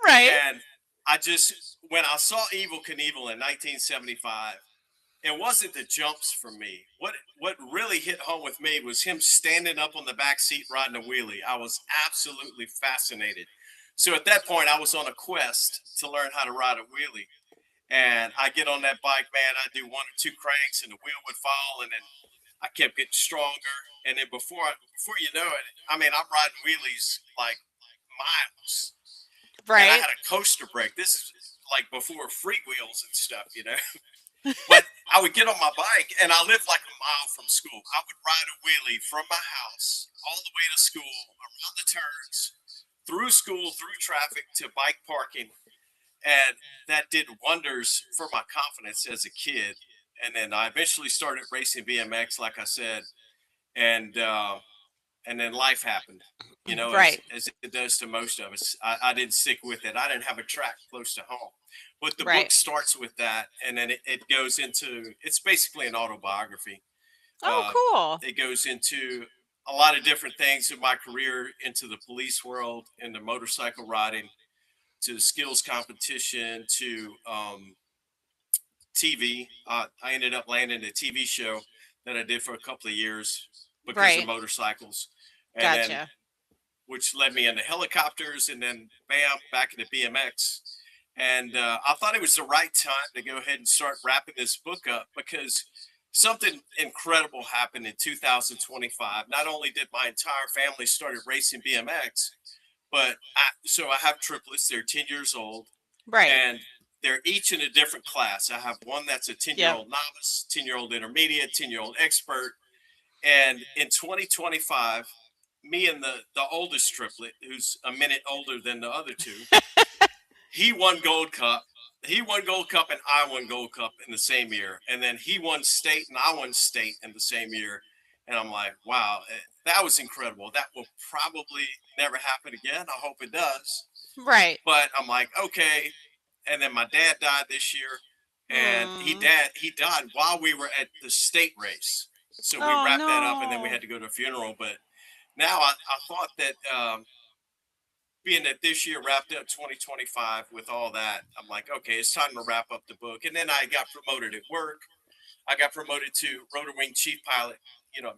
Right. And when I saw Evil Knievel in 1975, it wasn't the jumps for me. What really hit home with me was him standing up on the back seat riding a wheelie. I was absolutely fascinated. So at that point, I was on a quest to learn how to ride a wheelie. And I get on that bike, man. I do 1 or 2 cranks, and the wheel would fall, and then I kept getting stronger. And then before you know it, I mean, I'm riding wheelies like miles. And I Right. had a coaster brake. This is like before freewheels and stuff. But I would get on my bike, and I lived like a mile from school. I would ride a wheelie from my house all the way to school, around the turns, through school, through traffic to bike parking. And that did wonders for my confidence as a kid. And then I eventually started racing BMX, like I said, and then life happened, Right. as it does to most of us. I didn't stick with it. I didn't have a track close to home. But the book Right. starts with that, and then it goes into, it's basically an autobiography. Oh, cool. It goes into a lot of different things in my career, into the police world, into motorcycle riding, to skills competition, to TV. I ended up landing a TV show that I did for a couple of years because of Right. motorcycles, and then Gotcha. which led me into helicopters, and then bam, back into BMX. And I thought it was the right time to go ahead and start wrapping this book up, because something incredible happened in 2025. Not only did my entire family started racing BMX, but so I have triplets. They're 10 years old, Right. and they're each in a different class. I have one that's a 10-year Yep. old novice, 10-year old intermediate, 10-year old expert. And in 2025, me and the oldest triplet, who's a minute older than the other two, he won Gold Cup. He won Gold Cup and I won Gold Cup in the same year. And then he won state and I won state in the same year. And I'm like, wow, that was incredible. That will probably never happen again. I hope it does. Right. But I'm like, okay. And then my dad died this year, and Mm. he died while we were at the state race. So we Oh wrapped that up, and then we no. had to go to a funeral. But now I thought that being that this year wrapped up 2025 with all that, I'm like, okay, it's time to wrap up the book. And then I got promoted at work. I got promoted to rotor wing chief pilot,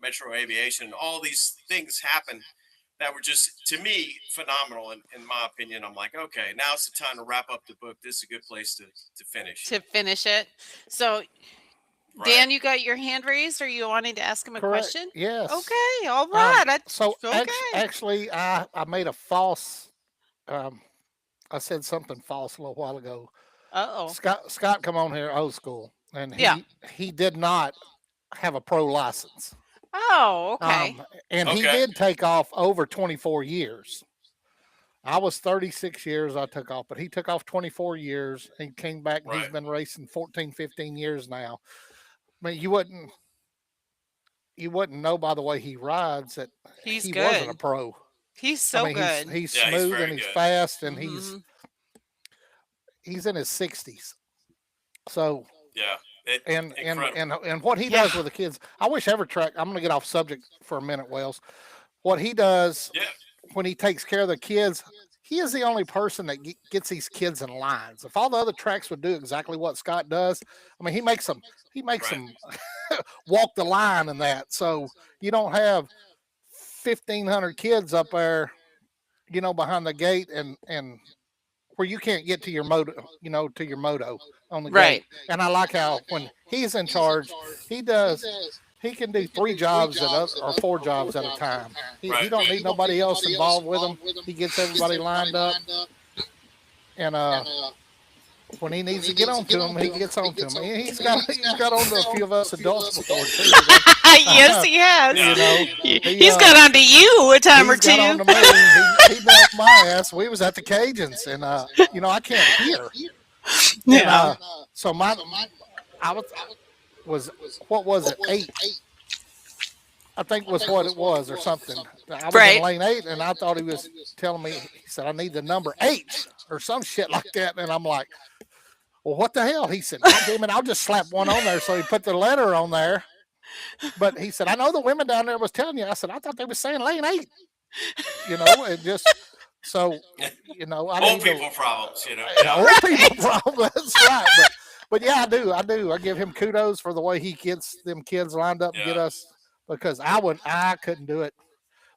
Metro Aviation. All these things happened that were just, to me, phenomenal. In my opinion, I'm like, okay, now's the time to wrap up the book. This is a good place to finish. To finish it. So, Right. Dan, you got your hand raised. Are you wanting to ask him a Correct. question? Yes. Okay. All right. So okay. actually, I made a false. I said something false a little while ago. Uh-oh. Scott come on here old school, and Yeah. he did not have a pro license. Oh, okay. And he Okay. did take off over 24 years. I was 36 years I took off, but he took off 24 years and came back, and he's Right. been racing 14, 15 years now. I mean, you wouldn't know by the way he rides that He's he good. wasn't a pro. He's I so mean, good. he's Yeah, he's smooth very and he's good. fast, and Mhm. he's in his 60s. So Yeah. and Incredible. and what he Yeah. does with the kids, I wish every track. I'm going to get off subject for a minute, Wells. What he does Yeah. when he takes care of the kids, he is the only person that gets these kids in lines. If all the other tracks would do exactly what Scott does, I mean, he makes them Right. walk the line and that. So you don't have 1,500 kids up there, behind the gate and where you can't get to your moto on the Right. gate. And I like how when he's in charge, he can do 3 jobs or 4 jobs at a time. He Right. don't need nobody else involved with him. He gets everybody lined up, and when he needs to get onto him, he gets onto him. He's got onto a few of us adults before too. Yes, he has. Yeah. He's got onto you a time or He's got two. on to me. He nailed my ass. We was at the Cajuns, and I can't hear. Yeah. And, so I was what was it 8? I think was what it was or something. I was Right. in lane 8, and I thought he was telling me. He said I need the number 8 or some shit like that, and I'm like, well, what the hell? He said, God damn it, I'll just slap one on there. So he put the letter on there. But he said, I know the women down there was telling you. I said, I thought they were saying lane 8. And just so I Old need people problems, old people problem. That's right. But yeah, I do. I give him kudos for the way he gets them kids lined up and get Yeah. us, because I couldn't do it.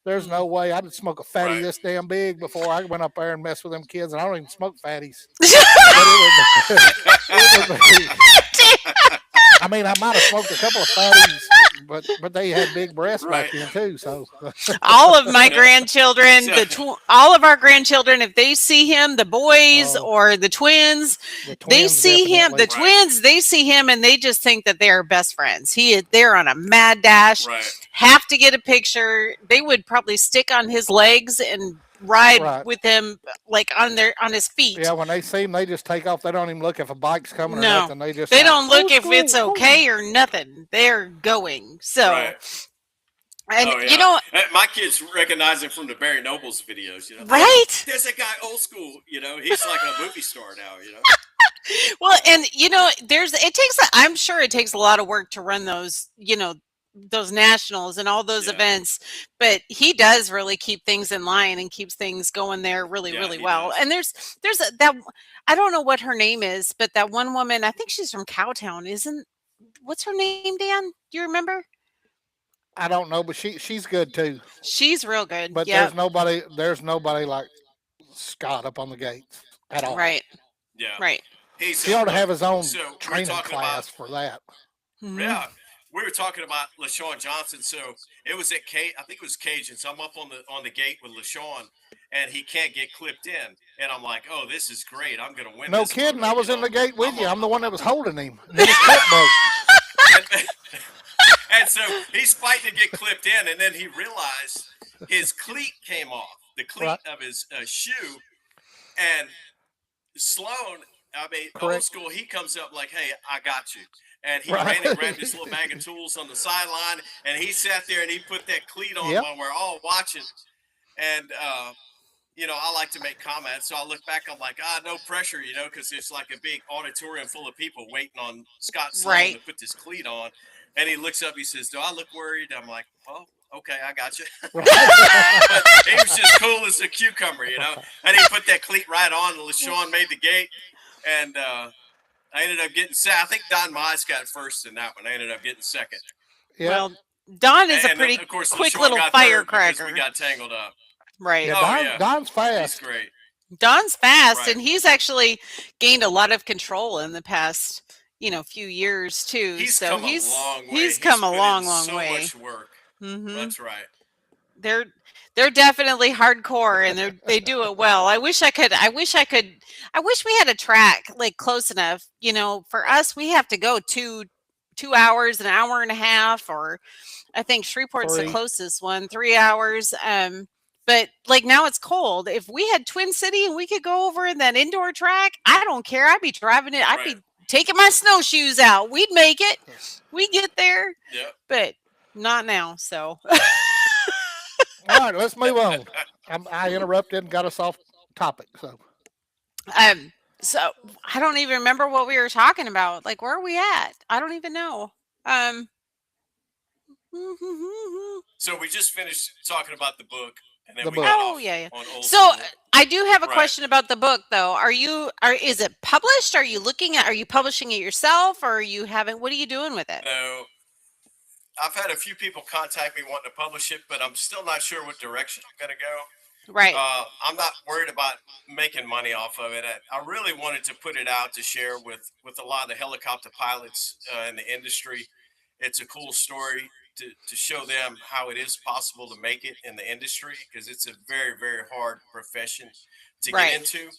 There's no way I'd smoke a fatty Right. this damn big before I went up there and mess with them kids. And I don't even smoke fatties. But it would be, I mean, I might have smoked a couple of fatties, but they had big breasts back Right. then too. So All of my grandchildren, So- all of our grandchildren, if they see him, the boys Oh. or the twins, the they twins see him. The definitely. Right. twins, they see him, and they just think that they're best friends. They're on a mad dash. Right. Have to get a picture. They would probably stick on his legs and ride Right. with him like on his feet. Yeah, when they see him, they just take off. They don't even look if a bike's coming or No. nothing. They just They like, don't look "Old if it's school, old okay or nothing. They're going. So, Right. and Oh, yeah. you know, My kids recognize him from the Barry Nobles videos. right? There's a guy old school. He's like a movie star now. Well, and it takes. I'm sure it takes a lot of work to run those. those nationals and all those Yeah. events, but he does really keep things in line and keeps things going there really, Yeah, really he well. does. And there's that I don't know what her name is, but that one woman, I think she's from Cowtown, isn't what's her name, Dan? Do you remember? I don't know, but she's good too. She's real good. But Yep. there's nobody like Scott up on the gates at all. Right. Yeah. Right. Hey, so He ought to look, have his own so we're training talking about class for that. Mhm. yeah, we were talking about LaShawn Johnson. So it was at I think it was Cajun. So I'm up on the gate with LaShawn, and he can't get clipped in, and I'm like, oh, this is great. I'm gonna win No this kidding, photo. I You was in know, the gate with I'm you. a, I'm the one that was holding him, and then his clip broke. and, and so he's fighting to get clipped in, and then he realized his cleat came off, the cleat Right. of his shoe, and Sloan, I mean, old Correct. school, he comes up like, hey, I got you. And he Right. ran and grabbed his little bag of tools on the sideline, and he sat there and he put that cleat on Yep. while we're all watching. And, I like to make comments. So I look back, I'm like, no pressure, because it's like a big auditorium full of people waiting on Scott Sloan Right. to put this cleat on. And he looks up, he says, do I look worried? I'm like, well, okay, I got you. Right. But he was just cool as a cucumber, And he put that cleat right on. And LaShawn made the gate, and I ended up getting second. I think Don Mize got first in that one. I ended up getting second, Yep. Well, Don is a and pretty of course quick LaShawn little got third because we firecracker. got tangled up. Right. Yeah, Oh Don, yeah, Don's he's fast. great. Don's fast, Right. and he's actually gained a lot of control in the past, few years too. He's So come a long way. he's come a put long, in long so way. much work. Hmm. That's right. They're they're definitely hardcore, and they do it well. I wish we had a track like close enough. For us, we have to go 2 hours, an hour and a half, or I think Shreveport's the 3. closest one, 3 hours. But like now it's cold. If we had Twin City and we could go over in that indoor track, I don't care. I'd be driving it. I'd Right. be taking my snowshoes out. We'd make it. We get there, Yep. but not now. So All right, let's move on. I interrupted and got us off topic. So um so I don't even remember what we were talking about. Like where are we at? I don't even know. Um So we just finished talking about the book, and then The we book. got Oh off yeah, yeah. on old So school. I do have a Right. question about the book though. Is it published? Are you publishing it yourself, or are you having what are you doing with it? No, I've had a few people contact me wanting to publish it, but I'm still not sure what direction I'm going to go. Right. I'm not worried about making money off of it. I really wanted to put it out to share with a lot of the helicopter pilots in the industry. It's a cool story to show them how it is possible to make it in the industry because it's a very, very hard profession to get Right. into,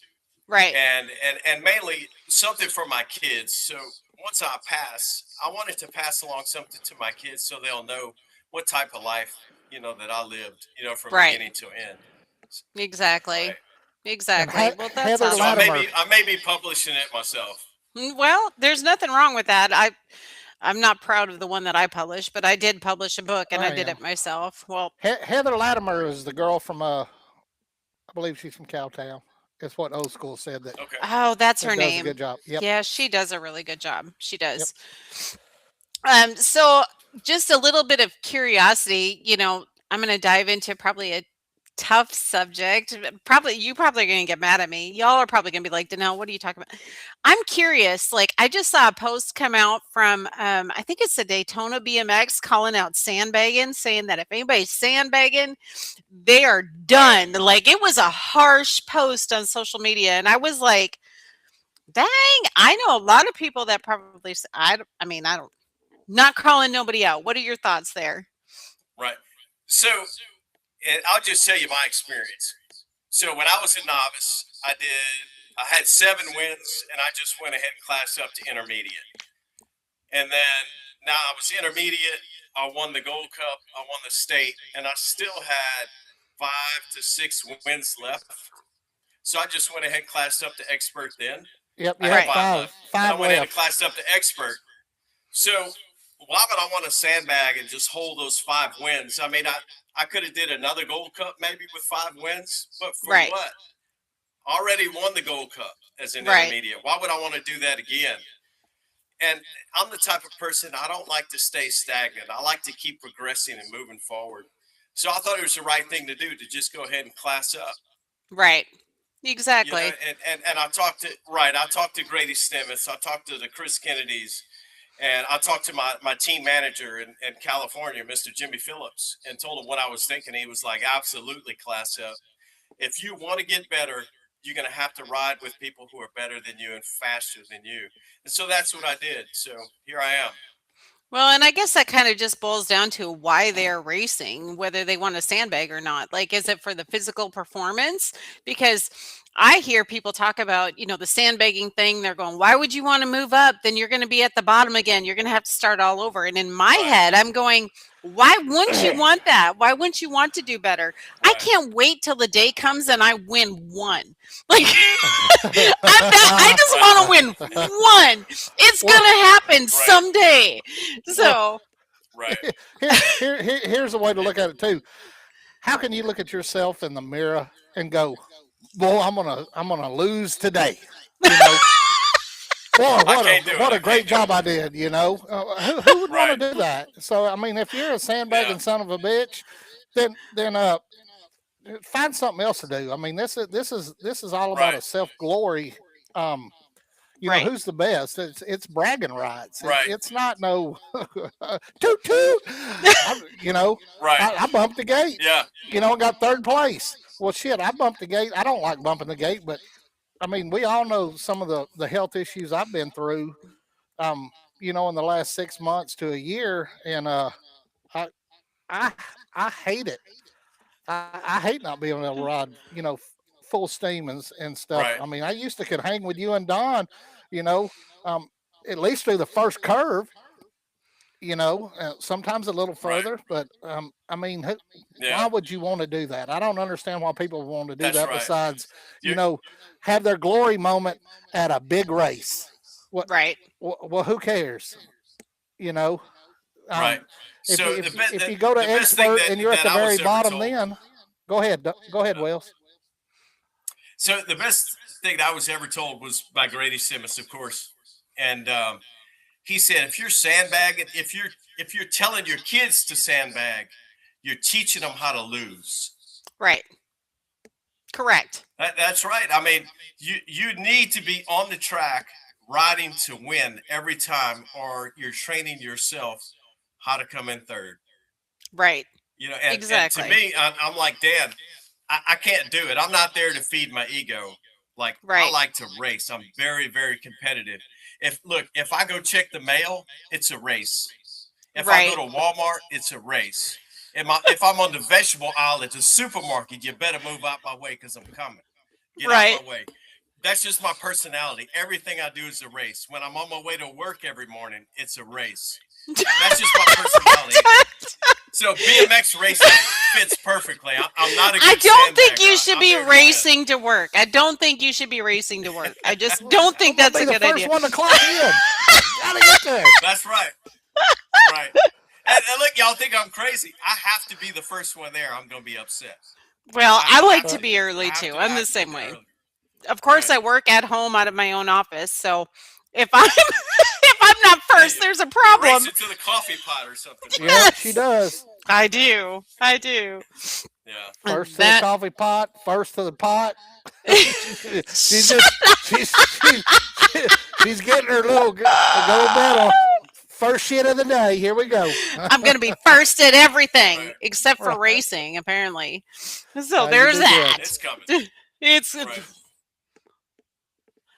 Right. and mainly something for my kids. So once I pass, I wanted to pass along something to my kids so they'll know what type of life that I lived, from Right. beginning to end. Exactly. Right. and Exactly. Well, that's Heather So I awesome. Latimer. may be publishing it myself. Well, there's nothing wrong with that. I'm not proud of the one that I published, but I did publish a book and I I did am. it myself. Well, Heather Latimer is the girl from I believe she's from Cowtown. It's what old school said that Okay. oh, that's her does a name. good job. Yep. Yeah, she does a really good job. She Yep. does. So just a little bit of curiosity, I'm going to dive into probably a tough subject. You probably are going to get mad at me. Y'all are probably going to be like, Danelle, what are you talking about? I'm curious. Like, I just saw a post come out from, I think it's the Daytona BMX calling out sandbagging, saying that if anybody's sandbagging, they are done. Like, it was a harsh post on social media. And I was like, dang, I know a lot of people that probably, I mean, I don't, not calling nobody out. What are your thoughts there? Right. So, and I'll just tell you my experience. So when I was a novice, I had 7 wins, and I just went ahead and classed up to intermediate. And then now I was intermediate. I won the Gold Cup. I won the state, and I still had 5 to 6 wins left. So I just went ahead and classed up to expert then. Yep. I You had Right. had 5 five. left. And I Five went ahead and left. classed up to expert. So why would I want to sandbag and just hold those 5 wins? I mean, I could have did another Gold Cup maybe with 5 wins, but for Right. what? I already won the Gold Cup as an Right. intermediate. Why would I want to do that again? and I'm the type of person, I don't like to stay stagnant. I like to keep progressing and moving forward. So I thought it was the right thing to do to just go ahead and class up. Right. You know, Exactly. and I talked to Grady Stemmis, I talked to the Chris Kennedys, and I talked to my team manager in California, Mr. Jimmy Phillips, and told him what I was thinking. He was like, absolutely, class up. If you want to get better, you're going to have to ride with people who are better than you and faster than you. And so that's what I did. So here I am. Well, and I guess that kind of just boils down to why they're racing, whether they want to sandbag or not. Like, is it for the physical performance? Because I hear people talk about, the sandbagging thing. They're going, why would you want to move up? Then you're going to be at the bottom again. You're going to have to start all over. And in my Right. head, I'm going, why wouldn't you want that? Why wouldn't you want to do better? I Right. can't wait till the day comes and I win one. Like, I just want to win one. It's Well- going to happen Right. someday. So, Right. Here's a way to look at it too. How can you look at yourself in the mirror and go, "Boy, I'm gonna lose today"? You know, boy, can't do it. what I a great can't do job it. I did. You know, who would Right. want to do that? So I mean, if you're a sandbagging Yeah. son of a bitch, then find something else to do. I mean, this is all about Right. a self glory. Um, right. who's the best? It's bragging rights. Right. It's not no toot toot. Right. I bumped the gate. Yeah. I got third place. Well, shit, I bumped the gate. I don't like bumping the gate, but I mean, we all know some of the health issues I've been through. In the last 6 months to a year, and I I I hate it. I hate not being able to ride, full steam and stuff. Right. I mean, I used to could hang with you and Don, you know, um, at least through the first curve, sometimes a little Right. further. But I mean, why Yeah. would you want to do that? I don't understand why people want to do That's that. right. Besides, You- have their glory moment at a big race. What? Right. Well, who cares? You know, Right. if So you, the, if, be- if the, you go to the best thing expert and you're at the that I was very ever bottom, told. then go ahead. Go ahead, Yeah. Wells. So the best thing that I was ever told was by Grady Simmons, of course, and he said, if you're sandbagging, if you're telling your kids to sandbag, you're teaching them how to lose. Right. Correct. That's right. I mean, you need to be on the track riding to win every time, or you're training yourself how to come in third. Right. And And to me, I'm like, Dan, I can't do it. I'm not there to feed my ego. Like, I like to race. I'm very, very competitive. If I go check the mail, it's a race. If I go to Walmart, it's a race. If I'm on the vegetable aisle at the supermarket, you better move out my way because I'm coming. Get out my way. That's just my personality. Everything I do is a race. When I'm on my way to work every morning, it's a race. That's just my personality. So BMX racing fits perfectly. I'm not a good I don't think sandbagger. you should I'm be there to win. racing to work. I don't think you should be racing to work. I just don't think I'm that's gonna a be the good first idea. one to clock in. Gotta get there. That's right. Right. And look, y'all think I'm crazy. I have to be the first one there. I'm going to be upset. Well, I have like to to be early I have too. to- I I'm have the to same be way. early. Of course, Right. I work at home out of my own office, so if I'm if I'm not first, you- there's a You problem. race it to the coffee pot or something. Right? Yeah, she does. I do. I do. Yeah. First to That- the coffee pot, first to the pot. she's getting her little gold medal. First shit of the day. Here we go. I'm going to be first at everything Right. except for Right. racing, apparently. So you there's do that. good. It's coming. It's Right.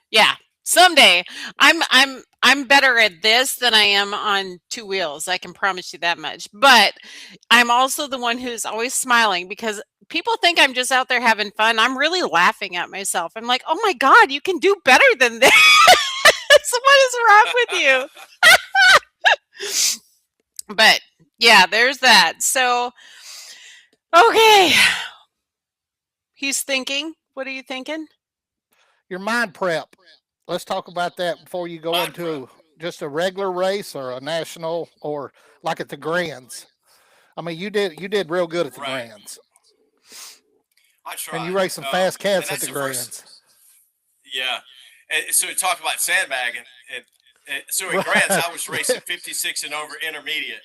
yeah. Someday I'm better at this than I am on two wheels. I can promise you that much. But I'm also the one who's always smiling because people think I'm just out there having fun. I'm really laughing at myself. I'm like, "Oh my god, you can do better than this." What is wrong with you? But yeah, there's that. So okay. He's thinking. What are you thinking? Your mind prep. Let's talk about that before you go Mind into just a regular race or a national or like at the Grands. I mean, you did real good at the Right. Grands, I try. and you raced some fast cats at the Grands. Yeah. And so we talk about sandbagging, So in Grants, I was racing 56 and over intermediate.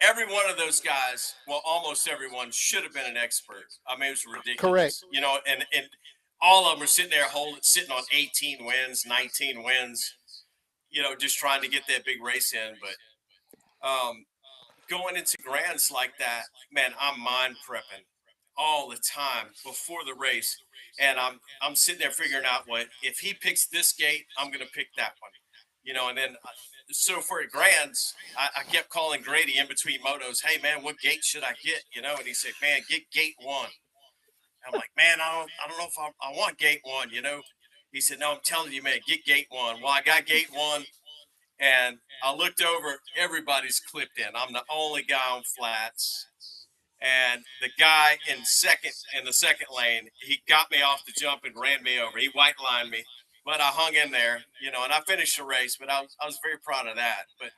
Every one of those guys, well, almost everyone should have been an expert. I mean, it was Correct. ridiculous, and all of them were sitting there sitting on 18 wins, 19 wins, just trying to get that big race in. But going into grands like that, man, I'm mind prepping all the time before the race, and I'm sitting there figuring out what if he picks this gate, I'm going to pick that one, and then so for grands, I kept calling Grady in between motos, hey man, what gate should I get, and he said, man, get gate one. I'm like, man, I don't know if I want gate one, He said, no, I'm telling you, man, get gate one. Well, I got gate one. And I looked over, everybody's clipped in. I'm the only guy on flats. And the guy in the second lane, he got me off the jump and ran me over. He white lined me, but I hung in there, and I finished the race, but I was very proud of that. But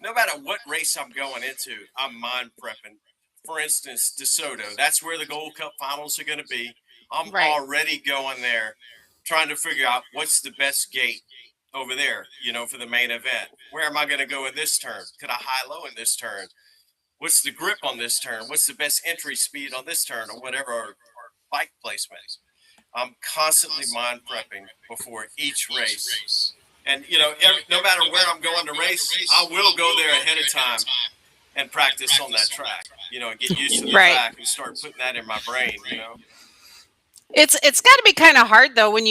no matter what race I'm going into, I'm mind prepping. For instance, DeSoto, that's where the Gold Cup finals are going to be. I'm Right. already going there trying to figure out what's the best gate over there, for the main event. Where am I going to go in this turn? Could I high-low in this turn? What's the grip on this turn? What's the best entry speed on this turn or whatever, or bike placement? I'm constantly mind prepping before each race. And, no matter where I'm going to race, I will go there ahead of time and practice on that track, and get used to the Right. track and start putting that in my brain. It's got to be kind of hard though when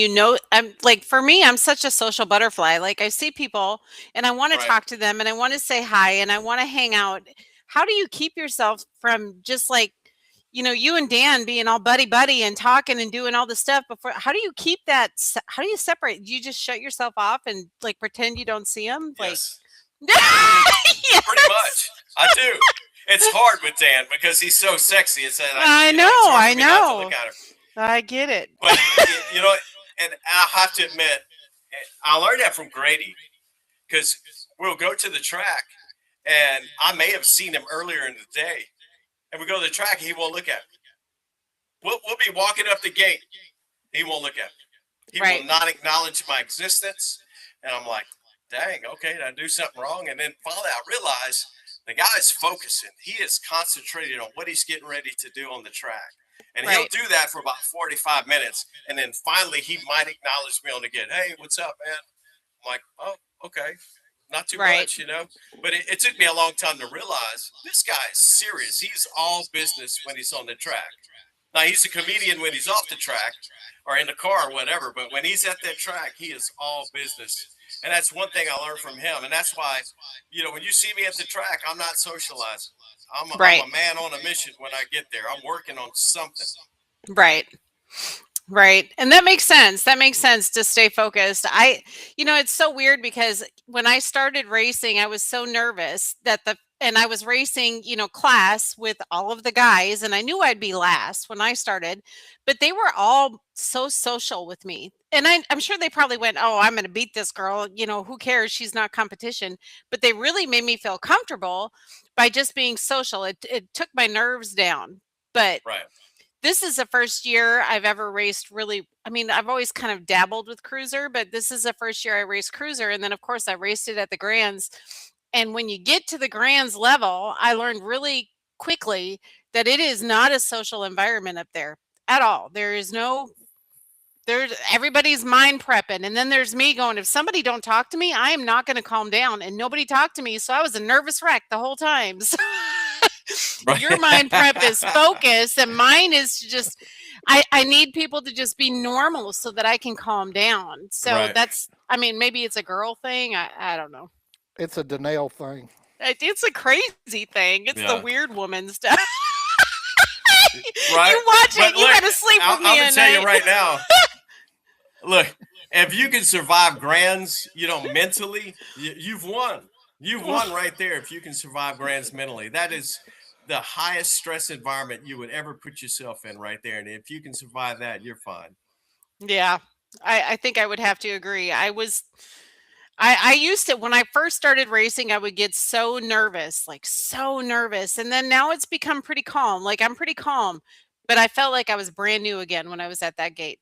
I'm like for me I'm such a social butterfly. Like I see people and I want to Right. talk to them and I want to say hi and I want to hang out. How do you keep yourself from just like you and Dan being all buddy buddy and talking and doing all the stuff before? How do you keep that? How do you separate? Do you just shut yourself off and like pretend you don't see them? Like Yes. yes. Pretty much. I do. It's hard with Dan because he's so sexy. It's that I know, it's hard I for me not to know. look at him. I get it. But and I have to admit, I learned that from Grady because we'll go to the track, and I may have seen him earlier in the day, and we go to the track, and he won't look at me. We'll be walking up the gate, he won't look at me. He Right. will not acknowledge my existence, and I'm like, dang, okay, did I do something wrong? And then finally, I realize the guy's focusing. He is concentrated on what he's getting ready to do on the track. And Right. he'll do that for about 45 minutes. And then finally, he might acknowledge me on the gate. Hey, what's up, man? I'm like, oh, okay. Not too Right. much, But it took me a long time to realize this guy is serious. He's all business when he's on the track. Now, he's a comedian when he's off the track or in the car or whatever. But when he's at that track, he is all business. And that's one thing I learned from him. And that's why, when you see me at the track, I'm not socializing. I'm Right. a man on a mission when I get there. I'm working on something. Right. Right. And that makes sense. That makes sense to stay focused. It's so weird because when I started racing, I was so nervous and I was racing, class with all of the guys, and I knew I'd be last when I started, but they were all so social with me. And I'm sure they probably went, oh, I'm going to beat this girl. Who cares? She's not competition. But they really made me feel comfortable by just being social. It took my nerves down. But Right. this is the first year I've ever raced really. I mean, I've always kind of dabbled with cruiser, but this is the first year I raced cruiser. And then, of course, I raced it at the Grands. And when you get to the Grands level, I learned really quickly that it is not a social environment up there at all. There's everybody's mind prepping. And then there's me going, if somebody don't talk to me, I am not going to calm down. And nobody talked to me. So I was a nervous wreck the whole time. So your mind prep is focus and mine is just I need people to just be normal so that I can calm down. So Right. maybe it's a girl thing. I don't know. It's a Danielle thing. It's a crazy thing. It's the Yeah. weird woman stuff. Right. You watch it, But you look, gotta sleep with I'm me going at to tell you night. right now. Look, if you can survive grands, mentally, you've won. You've won right there if you can survive grands mentally. That is the highest stress environment you would ever put yourself in right there. And if you can survive that, you're fine. Yeah. I think I would have to agree. I used to, when I first started racing, I would get so nervous, like so nervous. And then now it's become pretty calm. Like I'm pretty calm, but I felt like I was brand new again when I was at that gate.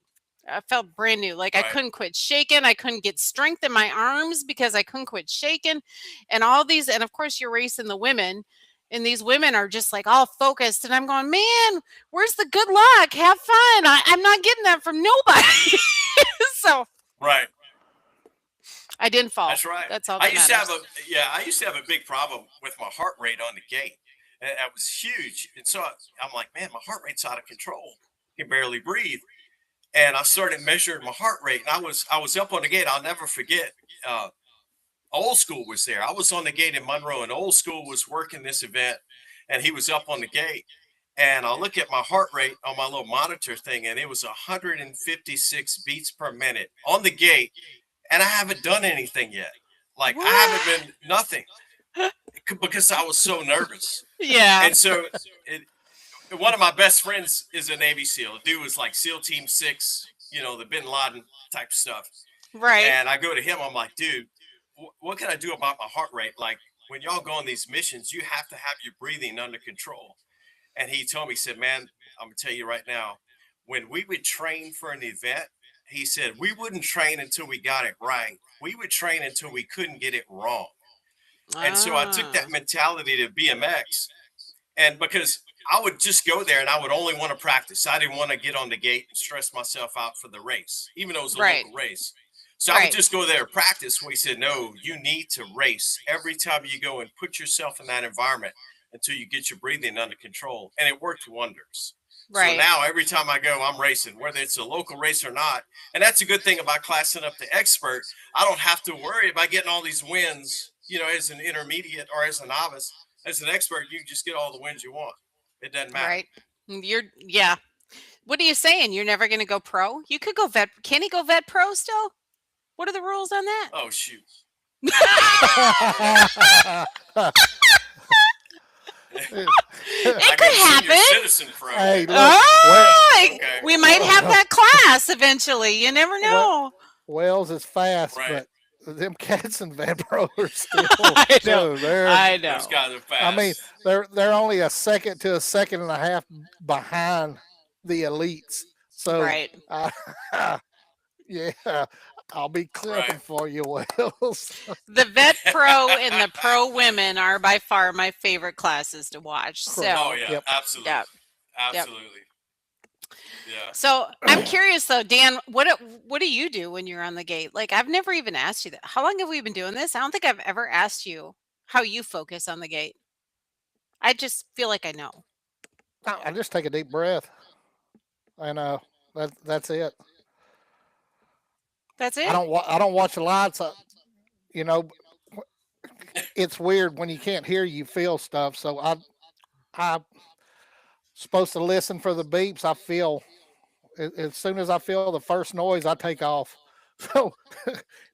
I felt brand new. Like I Right. couldn't quit shaking. I couldn't get strength in my arms because I couldn't quit shaking. And all these, and of course, you're racing the women, and these women are just like all focused. And I'm going, man, where's the good luck? Have fun. I'm not getting that from nobody. So Right. I didn't fall. That's right. That's all I that used to have matters. I used to have a big problem with my heart rate on the gate. And that was huge. And so I'm like, man, my heart rate's out of control. I can barely breathe. And I started measuring my heart rate. And I was up on the gate. I'll never forget. Uh, Old School was there. I was on the gate in Monroe, and Old School was working this event, and he was up on the gate. And I look at my heart rate on my little monitor thing, and it was 156 beats per minute on the gate, and I haven't done anything yet. Like I haven't What? been nothing because I was so nervous. Yeah. And so it, one of my best friends is a Navy SEAL. The dude was like SEAL Team 6, the Bin Laden type stuff. Right. And I go to him, I'm like, dude, what can I do about my heart rate? Like when y'all go on these missions, you have to have your breathing under control. And he told me, he said, man, I'm gonna tell you right now, when we would train for an event, he said, we wouldn't train until we got it right. We would train until we couldn't get it wrong. And so I took Ah. that mentality to BMX. And because I would just go there and I would only want to practice. I didn't want to get on the gate and stress myself out for the race, even though it was a Right. local race. So I would Right. just go there and practice. We said, no, you need to race every time you go and put yourself in that environment until you get your breathing under control. And it worked wonders. So Right. now every time I go, I'm racing, whether it's a local race or not. And that's a good thing about classing up to expert. I don't have to worry about getting all these wins, as an intermediate or as a novice. As an expert, you just get all the wins you want. It doesn't matter. Right. Yeah. What are you saying? You're never going to go pro? You could go vet. Can he go vet pro still? What are the rules on that? Oh shoot. It I could got senior happen. citizen pro. Hey, look, Oh, Okay. we might have that class eventually. You never Well, know. Wells is fast, Right. but them cats and Van Pro are still. I know. Dude, they're. I Those know. guys are fast. I mean, they're only a second to a second and a half behind the elites. So, Right. uh, yeah, I'll be clapping Right. for you, Wells. The vet pro and the pro women are by far my favorite classes to watch. Oh So, yeah, Yep. absolutely. yeah. Absolutely. Yeah. So I'm curious though, Dan, what do you do when you're on the gate? Like I've never even asked you that. How long have we been doing this? I don't think I've ever asked you how you focus on the gate. I just feel like I know. I just take a deep breath, and that's it. That's I it? don't watch the lights. You know, it's weird when you can't hear, you feel stuff. So I'm supposed to listen for the beeps. I feel as soon as I feel the first noise, I take off. So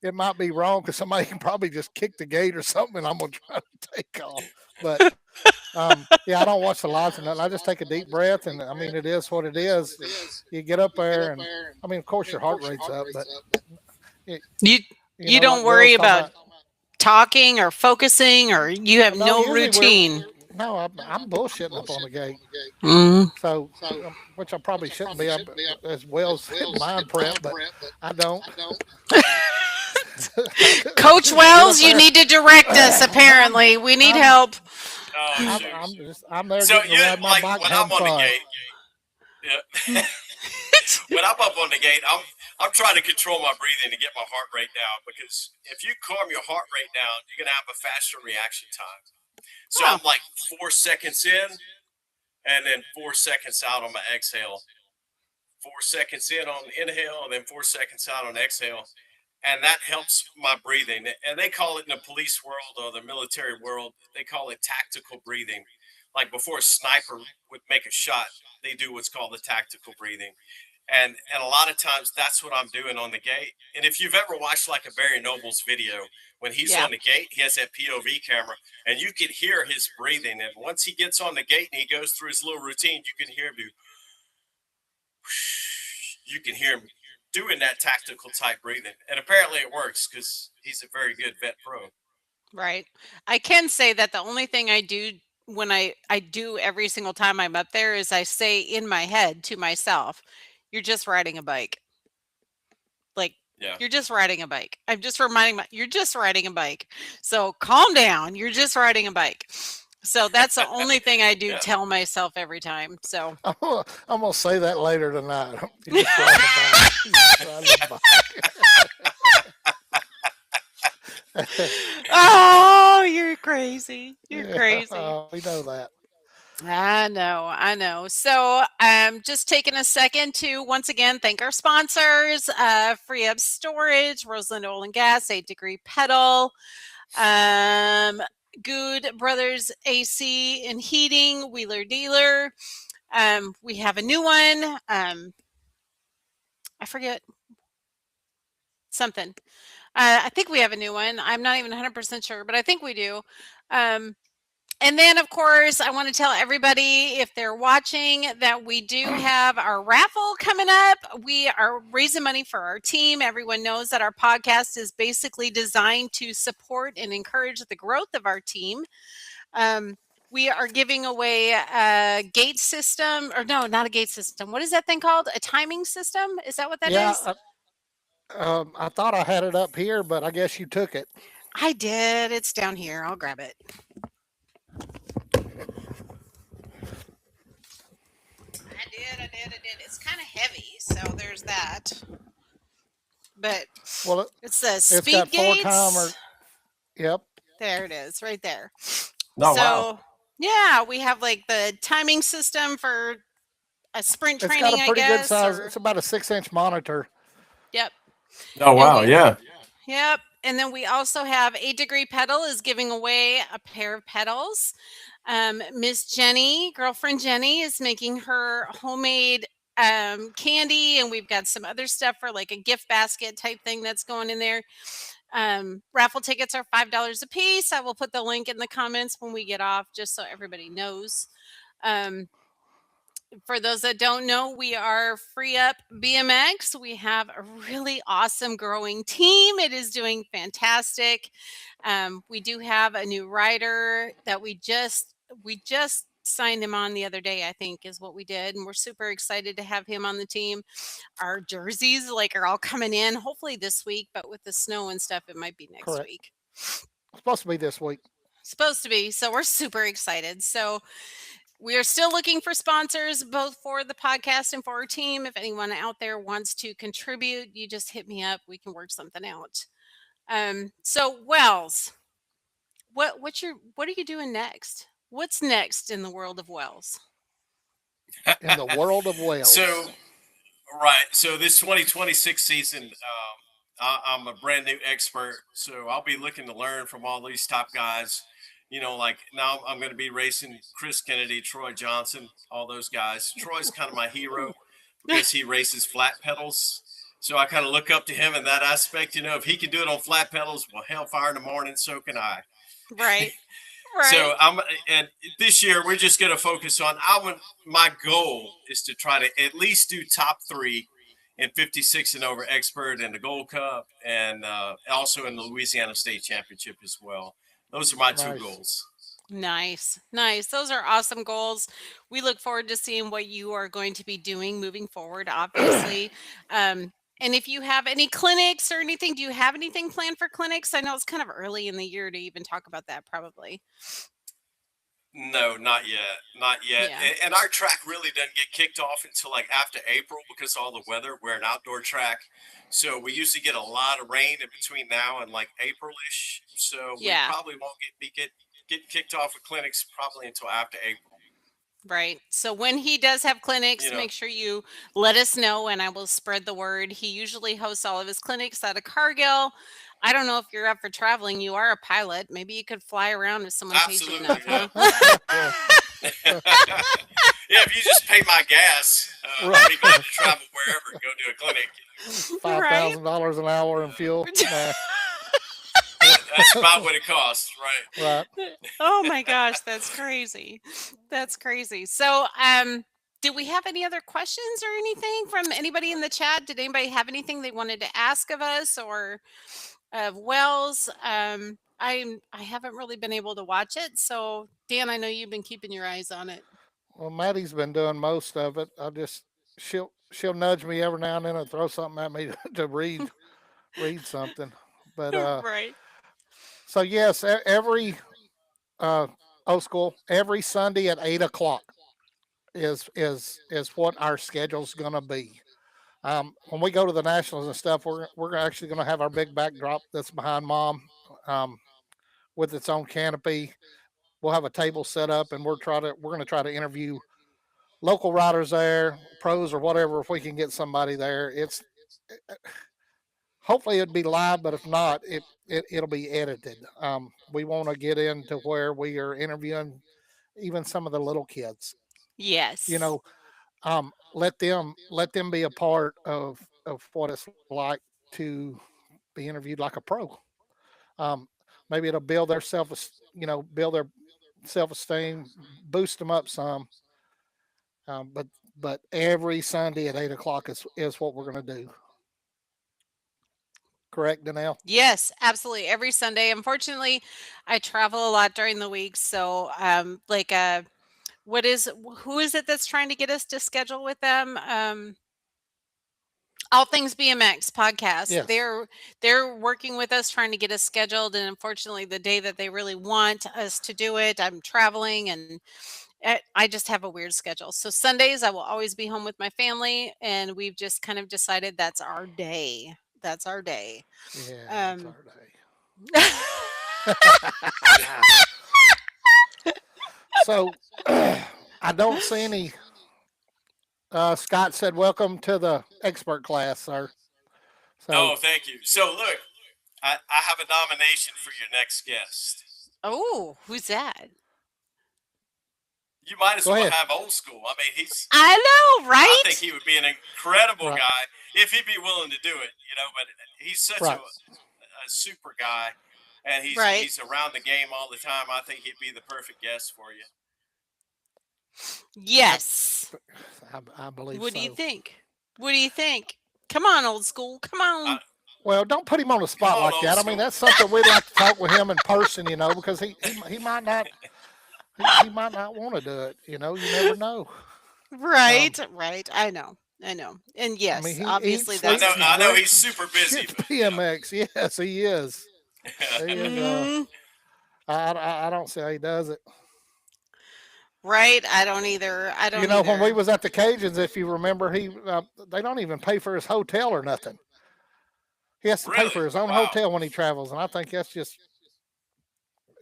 it might be wrong because somebody can probably just kick the gate or something, and I'm gonna try to take off. But yeah, I don't watch the lights and nothing. I just take a deep breath, and I mean, it is what it is. You get up there, and I mean, of course, your heart rate's up, but it, You you know, don't like worry Will's talking about talking or focusing or you have No, no usually routine. No, I'm bullshitting up on the gate. Mm. So, which I probably shouldn't be, as well as mind prep, but I don't. Coach Wells, you need to direct us apparently. We need help. Oh I'm, shoot. I'm there So getting to you ride my like bike when and I'm having on the fun. gate. Yeah. When I'm up on the gate, I'm trying to control my breathing to get my heart rate down because if you calm your heart rate down, you're gonna have a faster reaction time. So Oh, I'm like 4 seconds in and then 4 seconds out on my exhale. 4 seconds in on inhale and then 4 seconds out on exhale. And that helps my breathing. And they call it in the police world or the military world, they call it tactical breathing. Like before a sniper would make a shot, they do what's called the tactical breathing. And a lot of times that's what I'm doing on the gate. And if you've ever watched like a Barry Noble's video, when he's yeah. on the gate, he has that POV camera and you can hear his breathing. And once he gets on the gate and he goes through his little routine, you can hear him do, you can hear him doing that tactical type breathing. And apparently it works because he's a very good vet pro. Right. I can say that the only thing I do when I do every single time I'm up there is I say in my head to myself, you're just riding a bike. Yeah. You're just riding a bike. I'm just reminding my you're just riding a bike. So calm down. You're just riding a bike. So that's the only thing I do Yeah. tell myself every time. So I'm gonna say that later tonight. You're just riding a bike. You're just riding a bike. oh, you're crazy. You're Yeah, crazy. we know that. I know, I know. So, just taking a second to once again thank our sponsors: Free Up Storage, Roseland Oil and Gas, 8 Degree Pedal, um, Good Brothers AC and Heating, Wheeler Dealer. We have a new one. I forget something. I think we have a new one. I'm not even 100% sure, but I think we do. Um, And then, of course, I want to tell everybody if they're watching that we do have our raffle coming up. We are raising money for our team. Everyone knows that our podcast is basically designed to support and encourage the growth of our team. Um, we are giving away a gate system, or no, not a gate system. What is that thing called? A timing system? Is that what that Yeah, is? I thought I had it up here, but I guess you took it. I did. It's down here. I'll grab it. I did. It's kind of heavy, so there's that. But Well, it's the it's got speed four timer. gates. Yep, There it is, right there. Oh wow. So, yeah, we have like the timing system for a sprint it's got a training, I pretty good guess, size. or It's about a 6-inch monitor. yep. Oh And wow. we Yeah. yep. And then we also have 8 Degree Pedal is giving away a pair of pedals. Miss Jenny, girlfriend Jenny, is making her homemade candy, and we've got some other stuff for like a gift basket type thing that's going in there. Raffle tickets are $5 a piece. I will put the link in the comments when we get off, just so everybody knows. Um, for those that don't know, we are Free Up BMX. We have a really awesome growing team. It is doing fantastic. We do have a new rider that we just signed him on the other day, I think is what we did, and we're super excited to have him on the team. Our jerseys like are all coming in hopefully this week, but with the snow and stuff it might be next Correct. week. It's supposed to be this week. Supposed to be. So we're super excited. So we are still looking for sponsors both for the podcast and for our team. If anyone out there wants to contribute, you just hit me up. We can work something out. So Wells, what are you doing next? What's next in the world of Wells? In the world of So Wales. right. So this 2026 season, I'm a brand new expert. So I'll be looking to learn from all these top guys. Like now I'm going to be racing Chris Kennedy, Troy Johnson, all those guys. Troy's kind of my hero because he races flat pedals. So I kind of look up to him in that aspect. If he can do it on flat pedals, well, hellfire in the morning, so can I. Right. Right. So and this year we're just going to focus on. My goal is to try to at least do top three in 56 and over expert in the Gold Cup, and also in the Louisiana State Championship as well. Those are my two Nice. goals. Nice. Nice. Those are awesome goals. We look forward to seeing what you are going to be doing moving forward, obviously. And if you have any clinics or anything, do you have anything planned for clinics? I know it's kind of early in the year to even talk about that, probably. No, not yet, not yet. Yeah. And our track really doesn't get kicked off until like after April because of all the weather. We're an outdoor track, so we usually get a lot of rain in between now and like April-ish. So we Yeah. probably won't get kicked off of clinics probably until after April. Right. So when he does have clinics, You know, make sure you let us know and I will spread the word. He usually hosts all of his clinics out of Cargill. I don't know if you're up for traveling. You are a pilot. Maybe you could fly around if someone paid you absolutely, enough, yeah. huh? Yeah, if you just pay my gas, I'll be glad to travel wherever and go to a clinic. Five Right. thousand dollars an hour in fuel. Nah, That's about what it costs, right? right. Oh my gosh, that's crazy. That's crazy. So, do we have any other questions or anything from anybody in the chat? Did anybody have anything they wanted to ask of us or of Wells? I haven't really been able to watch it. So, Dan, I know you've been keeping your eyes on it. Well, Maddie's been doing most of it. She'll nudge me every now and then and throw something at me to read. read something. But Right. so yes, every uh, old school every Sunday at 8 o'clock is what our schedule's gonna be. When we go to the nationals and stuff, we're actually gonna have our big backdrop that's behind mom, um, with its own canopy. We'll have a table set up, and we're gonna try to interview local riders there, pros or whatever, if we can get somebody there. It's hopefully it'd be live, but if not, it'll be edited. We want to get into where we are interviewing even some of the little kids. You Yes. know, let them be a part of what it's like to be interviewed like a pro. Um, Maybe it'll build their build their self esteem, boost them up some. But every Sunday at 8 o'clock is what we're going to do. Correct, Danelle? Yes, absolutely. Every Sunday. Unfortunately, I travel a lot during the week, so what is who is it that's trying to get us to schedule with them? All Things BMX podcast. Yes. They're working with us trying to get us scheduled, and unfortunately the day that they really want us to do it, I'm traveling, and I just have a weird schedule. So Sundays I will always be home with my family, and we've just kind of decided that's our day. That's our day. Yeah, it's Um our day. So I don't see any. Scott said, "Welcome to the expert class, sir." So Oh, thank you. So look, I have a nomination for your next guest. Oh, who's that? You might as go well ahead. have old school. I mean, I know, I think right? he would be an incredible Right. guy if he'd be willing to do it, but he's such Right. a super guy, and Right. he's around the game all the time. I think he'd be the perfect guest for you. Yes. I believe What do you so. think? What do you think? Come on, old school. Come on. Well, don't put him on the Come spot on, like old that. I mean, school. that's something we'd like to talk with him in person, because he might not he might not want to do it. You never know. Right, right. I know. I know. And I mean, yes, he obviously eats, that's sleeps, and I know he's drinks, super busy, shits but BMX. Yes, he is. He is. mm, I don't see how he does it. right. I don't either. I don't When we either. was at the Cajuns, if you remember, they don't even pay for his hotel or nothing. He has to pay really, for his own wow, hotel when he travels, and I think that's just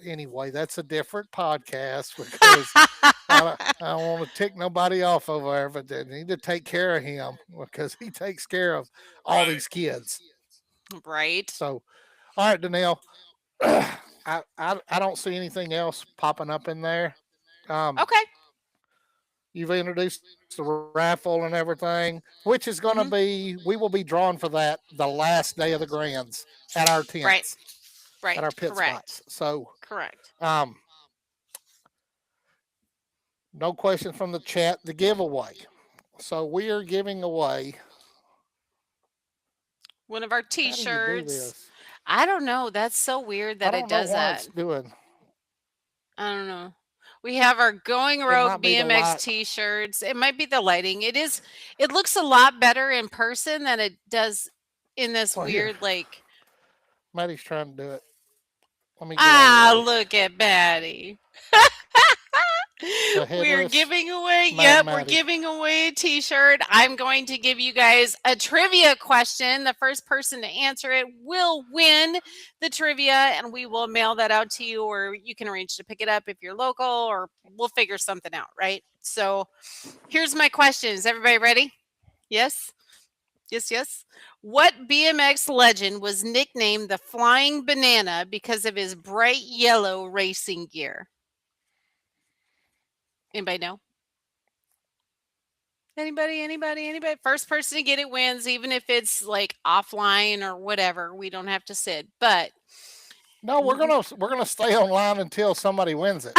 anyway. That's a different podcast because I don't want to tick nobody off over there, but they need to take care of him because he takes care of all right. these kids. Right. So, all right, Danelle, I don't see anything else popping up in there. Um, Okay. you've introduced the raffle and everything, which is going to Hmm. be, we will be drawn for that the last day of the grands at our Right. tents, at Right. our pit Correct. spots. So, Correct. um, no questions from the chat. The giveaway. So we are giving away. One of our How do you do t-shirts. this? I don't know. That's so weird I that it don't know does why that. it's doing. I don't know. We have our Going It Rogue might be the BMX light. t-shirts. It might be the lighting. It looks a lot better in person than it does in this Well, here, weird like Maddie's trying to do it. Let me get out of the way. look at Patty. The We're headless giving away, Mad yep, we're Maddie. giving away a t-shirt. I'm going to give you guys a trivia question. The first person to answer it will win the trivia, and we will mail that out to you, or you can arrange to pick it up if you're local, or we'll figure something out, right? So here's my question. Is everybody ready? Yes? Yes, yes. What BMX legend was nicknamed the Flying Banana because of his bright yellow racing gear? Anybody know? Anybody? First person to get it wins, even if it's like offline or whatever. We don't have to sit. But No, we're gonna stay online until somebody wins it.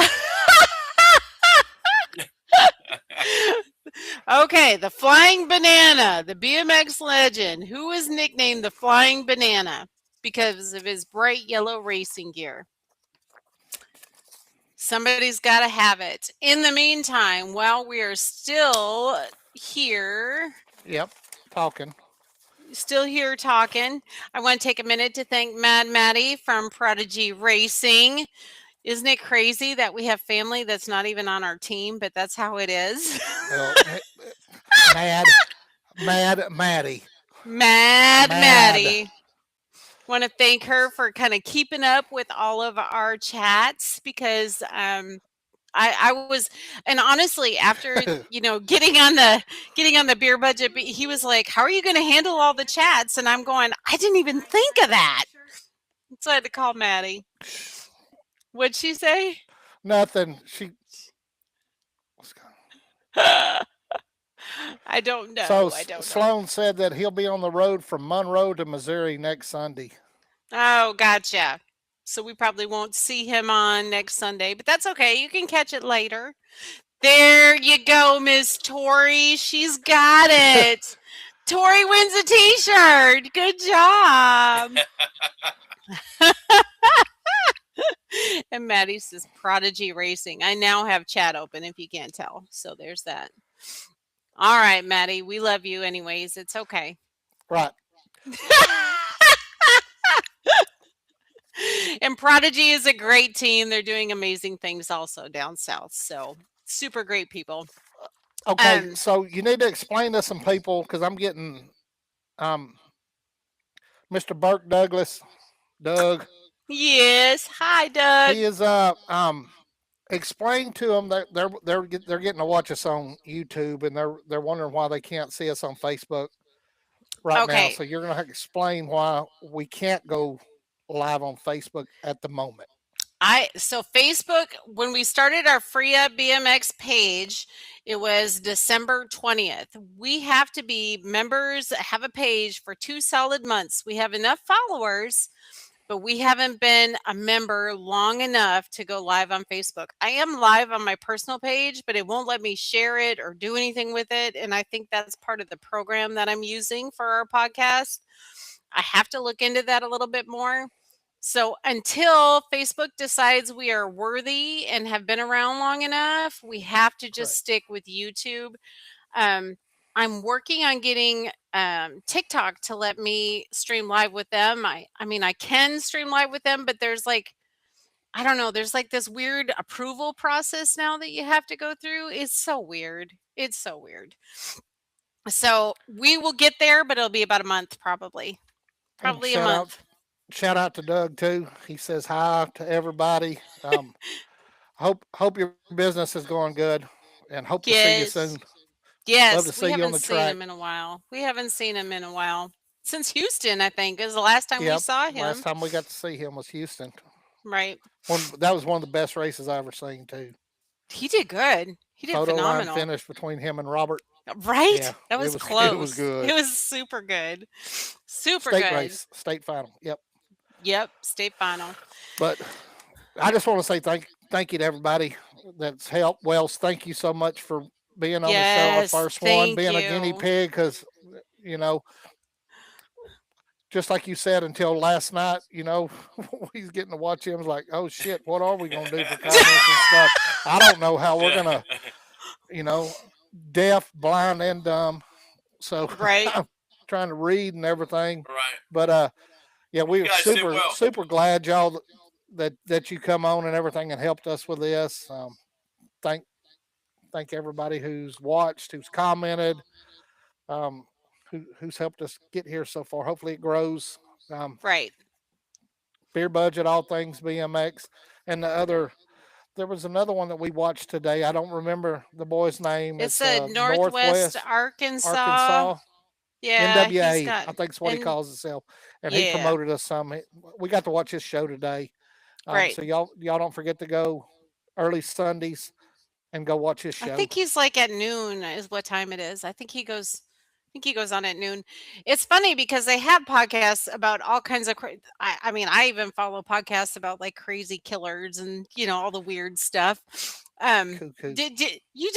okay, the Flying Banana, the BMX legend. Who is nicknamed the Flying Banana because of his bright yellow racing gear? Somebody's got to have it. In the meantime, while we are still here, Yep, talking. still here talking. I want to take a minute to thank Mad Maddie from Prodigy Racing. Isn't it crazy that we have family that's not even on our team, but that's how it is? Well, mad, mad, Maddie, Mad mad. Maddie. Want to thank her for kind of keeping up with all of our chats because I was, and honestly after getting on the beer budget, he was like, how are you going to handle all the chats? And I'm going, I didn't even think of that. So I had to call Maddie. What'd she say? Nothing. I don't So know. I don't know. Sloan said that he'll be on the road from Monroe to Missouri next Sunday. Oh, gotcha. So we probably won't see him on next Sunday, but that's okay. You can catch it later. There you go, Miss Tori. She's got it. Tori wins a t-shirt. Good job. And Maddie says Prodigy Racing. I now have chat open if you can't tell. So there's that. All right, Maddie. We love you anyways. It's okay. Right. And Prodigy is a great team. They're doing amazing things also down south. So super great people. Okay, so you need to explain to some people because I'm getting Mr. Burke Douglas, Doug. Yes. Hi, Doug. He is explain to them that they're getting to watch us on YouTube and they're wondering why they can't see us on Facebook right now. Okay. So you're gonna have to explain why we can't go live on Facebook at the moment. So Facebook, when we started our Free Up BMX page, it was December 20th. We have to be members, have a page for 2 solid months. We have enough followers, but we haven't been a member long enough to go live on Facebook. I am live on my personal page, but it won't let me share it or do anything with it. And I think that's part of the program that I'm using for our podcast. I have to look into that a little bit more. So until Facebook decides we are worthy and have been around long enough, we have to just Correct. stick with YouTube. Um, I'm working on getting TikTok to let me stream live with them. I mean, I can stream live with them, but there's like, I don't know, there's like this weird approval process now that you have to go through. It's so weird. It's so weird. So we will get there, but it'll be about a month probably. And Probably a month. shout out to Doug too. He says hi to everybody. Hope your business is going good, and hope to see you soon. Yes. Love to Yes, see we you on haven't the seen track. him in a while. We haven't seen him in a while. Since Houston, I think, is the last time we Yep. saw Last him. time we got to see him was Houston. Right. That was one of the best races I ever seen too. He did good. He did Photo line phenomenal. finish between him and Robert. Right? Yeah, That was it was close. good. It was super good. Super State good. race, state final. Yep. Yep, state final. But I just want to say thank you to everybody that's helped. Wells, thank you so much for being on the show, our Yes, first one, thank being a guinea you. pig, because you know, just like you said, until last night, he's getting to watch him. It's like, oh shit, what are we gonna do for comments and stuff? I don't know how we're gonna, you know, deaf, blind, and dumb. So Right. I'm trying to read and everything. Right. But yeah, we You are guys did super well. super glad y'all that you come on and everything and helped us with this. Thank thank everybody who's watched, who's commented, um, who's helped us get here so far. Hopefully it grows. Um, Right. Beer budget, all things BMX, and the other. There was another one that we watched today. I don't remember the boy's name. It's It's a Northwest Northwest Arkansas. Arkansas Yeah, he's NWA. got I think it's what he and calls himself, and he yeah, promoted us some. We got to watch his show today. right. So y'all don't forget to go early Sundays and go watch his I show. think he's like at noon is what time it is. I think he goes on at noon. It's funny because they have podcasts about all kinds of I mean, I even follow podcasts about like crazy killers and, all the weird stuff. Cuckoo, Did you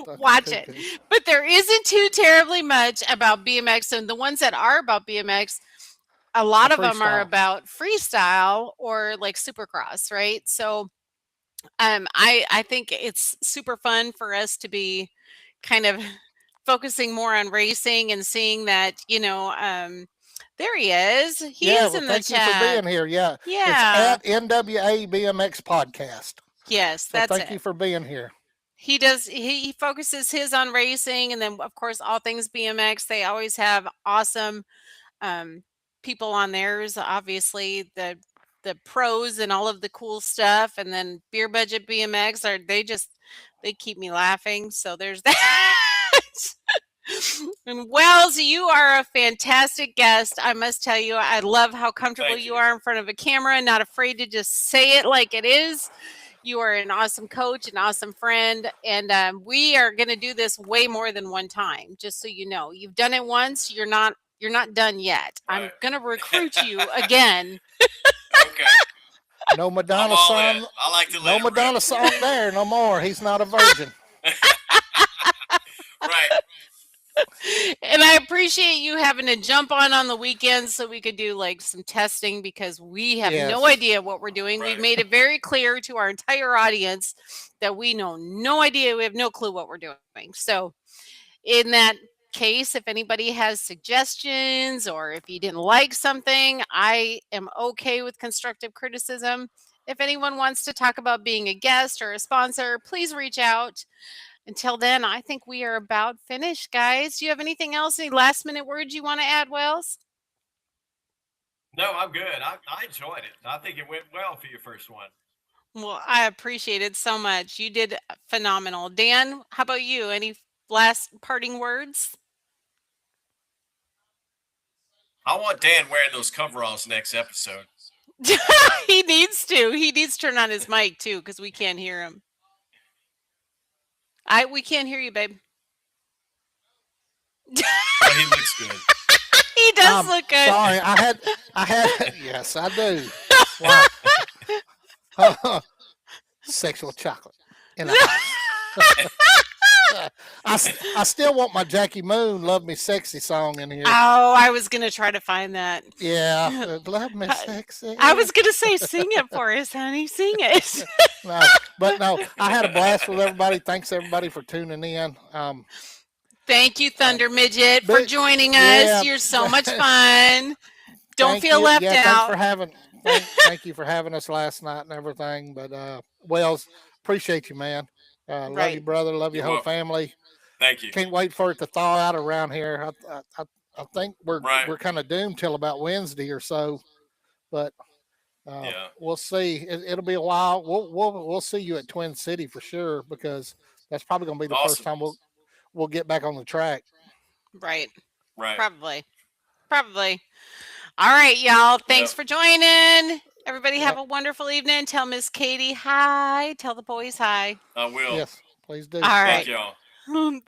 fucking watch it? cuckoo. But there isn't too terribly much about BMX, and the ones that are about BMX, a A lot of them are freestyle. about freestyle or like supercross, right? So I think it's super fun for us to be kind of focusing more on racing and seeing that, there he is. He Yeah, is well, in the thank you for chat. being here. Yeah, it's Yeah. at NWA BMX Podcast. Yes, So that's thank you it. for being here. He does. He focuses his on racing, and then of course all things BMX. They always have awesome um, people on theirs. Obviously, the pros and all of the cool stuff, and then Beer Budget BMX are they keep me laughing. So there's that. And Wells, you are a fantastic guest. I must tell you, I love how comfortable Thank you you. are in front of a camera, not afraid to just say it like it is. You are an awesome coach, an awesome friend, and we are going to do this way more than one time. Just so you know, you've done it once. You're not done yet. I'm Right. going to recruit you again. Okay. No I'm Madonna all in. song. I like to No let it rip. Madonna song there. No more. He's not a virgin. Right. And I appreciate you having to jump on the weekends so we could do like some testing because we have no Yes. idea what we're doing. We've Right. made it very clear to our entire audience that we know no idea. We have no clue what we're doing. So, in that case, if anybody has suggestions or if you didn't like something, I am okay with constructive criticism. If anyone wants to talk about being a guest or a sponsor, please reach out. Until then, I think we are about finished, guys. Do you have anything else? Any last minute words you want to add, Wells? No, I'm good. I enjoyed it. I think it went well for your first one. Well, I appreciate it so much. You did phenomenal. Dan, how about you? Any last parting words? I want Dan wearing those coveralls next episode. He needs to. He needs to turn on his mic too because we can't hear him. We can't hear you, babe. But he looks good. He does look good. Sorry, I had. Yes, I do. Wow. Sexual chocolate in the house. I still want my Jackie Moon "Love Me Sexy" song in here. Oh, I was gonna try to find that. Yeah, "Love Me Sexy." I was gonna say, sing it for us, honey. Sing it. No, but no, I had a blast with everybody. Thanks everybody for tuning in. Thank you, Thunder Midget, for but- joining yeah. us. You're so much fun. Don't Thank feel you. left yeah, out. Thank you for having us last night and everything. But Wells, appreciate you, man. Love you, Right. brother. Love your You're whole welcome. family. Thank you. Can't wait for it to thaw out around here. I think we're Right. kind of doomed till about Wednesday or so. But Yeah. we'll see. It'll be a while. We'll see you at Twin City for sure because that's probably going to be the first Awesome. time we'll get back on the track. Right. Right. Probably. All right, y'all. Thanks Yep. for joining. Everybody have Yep. a wonderful evening. Tell Miss Katie hi. Tell the boys hi. I will. Yes, please do. All right. Thank y'all. Bye.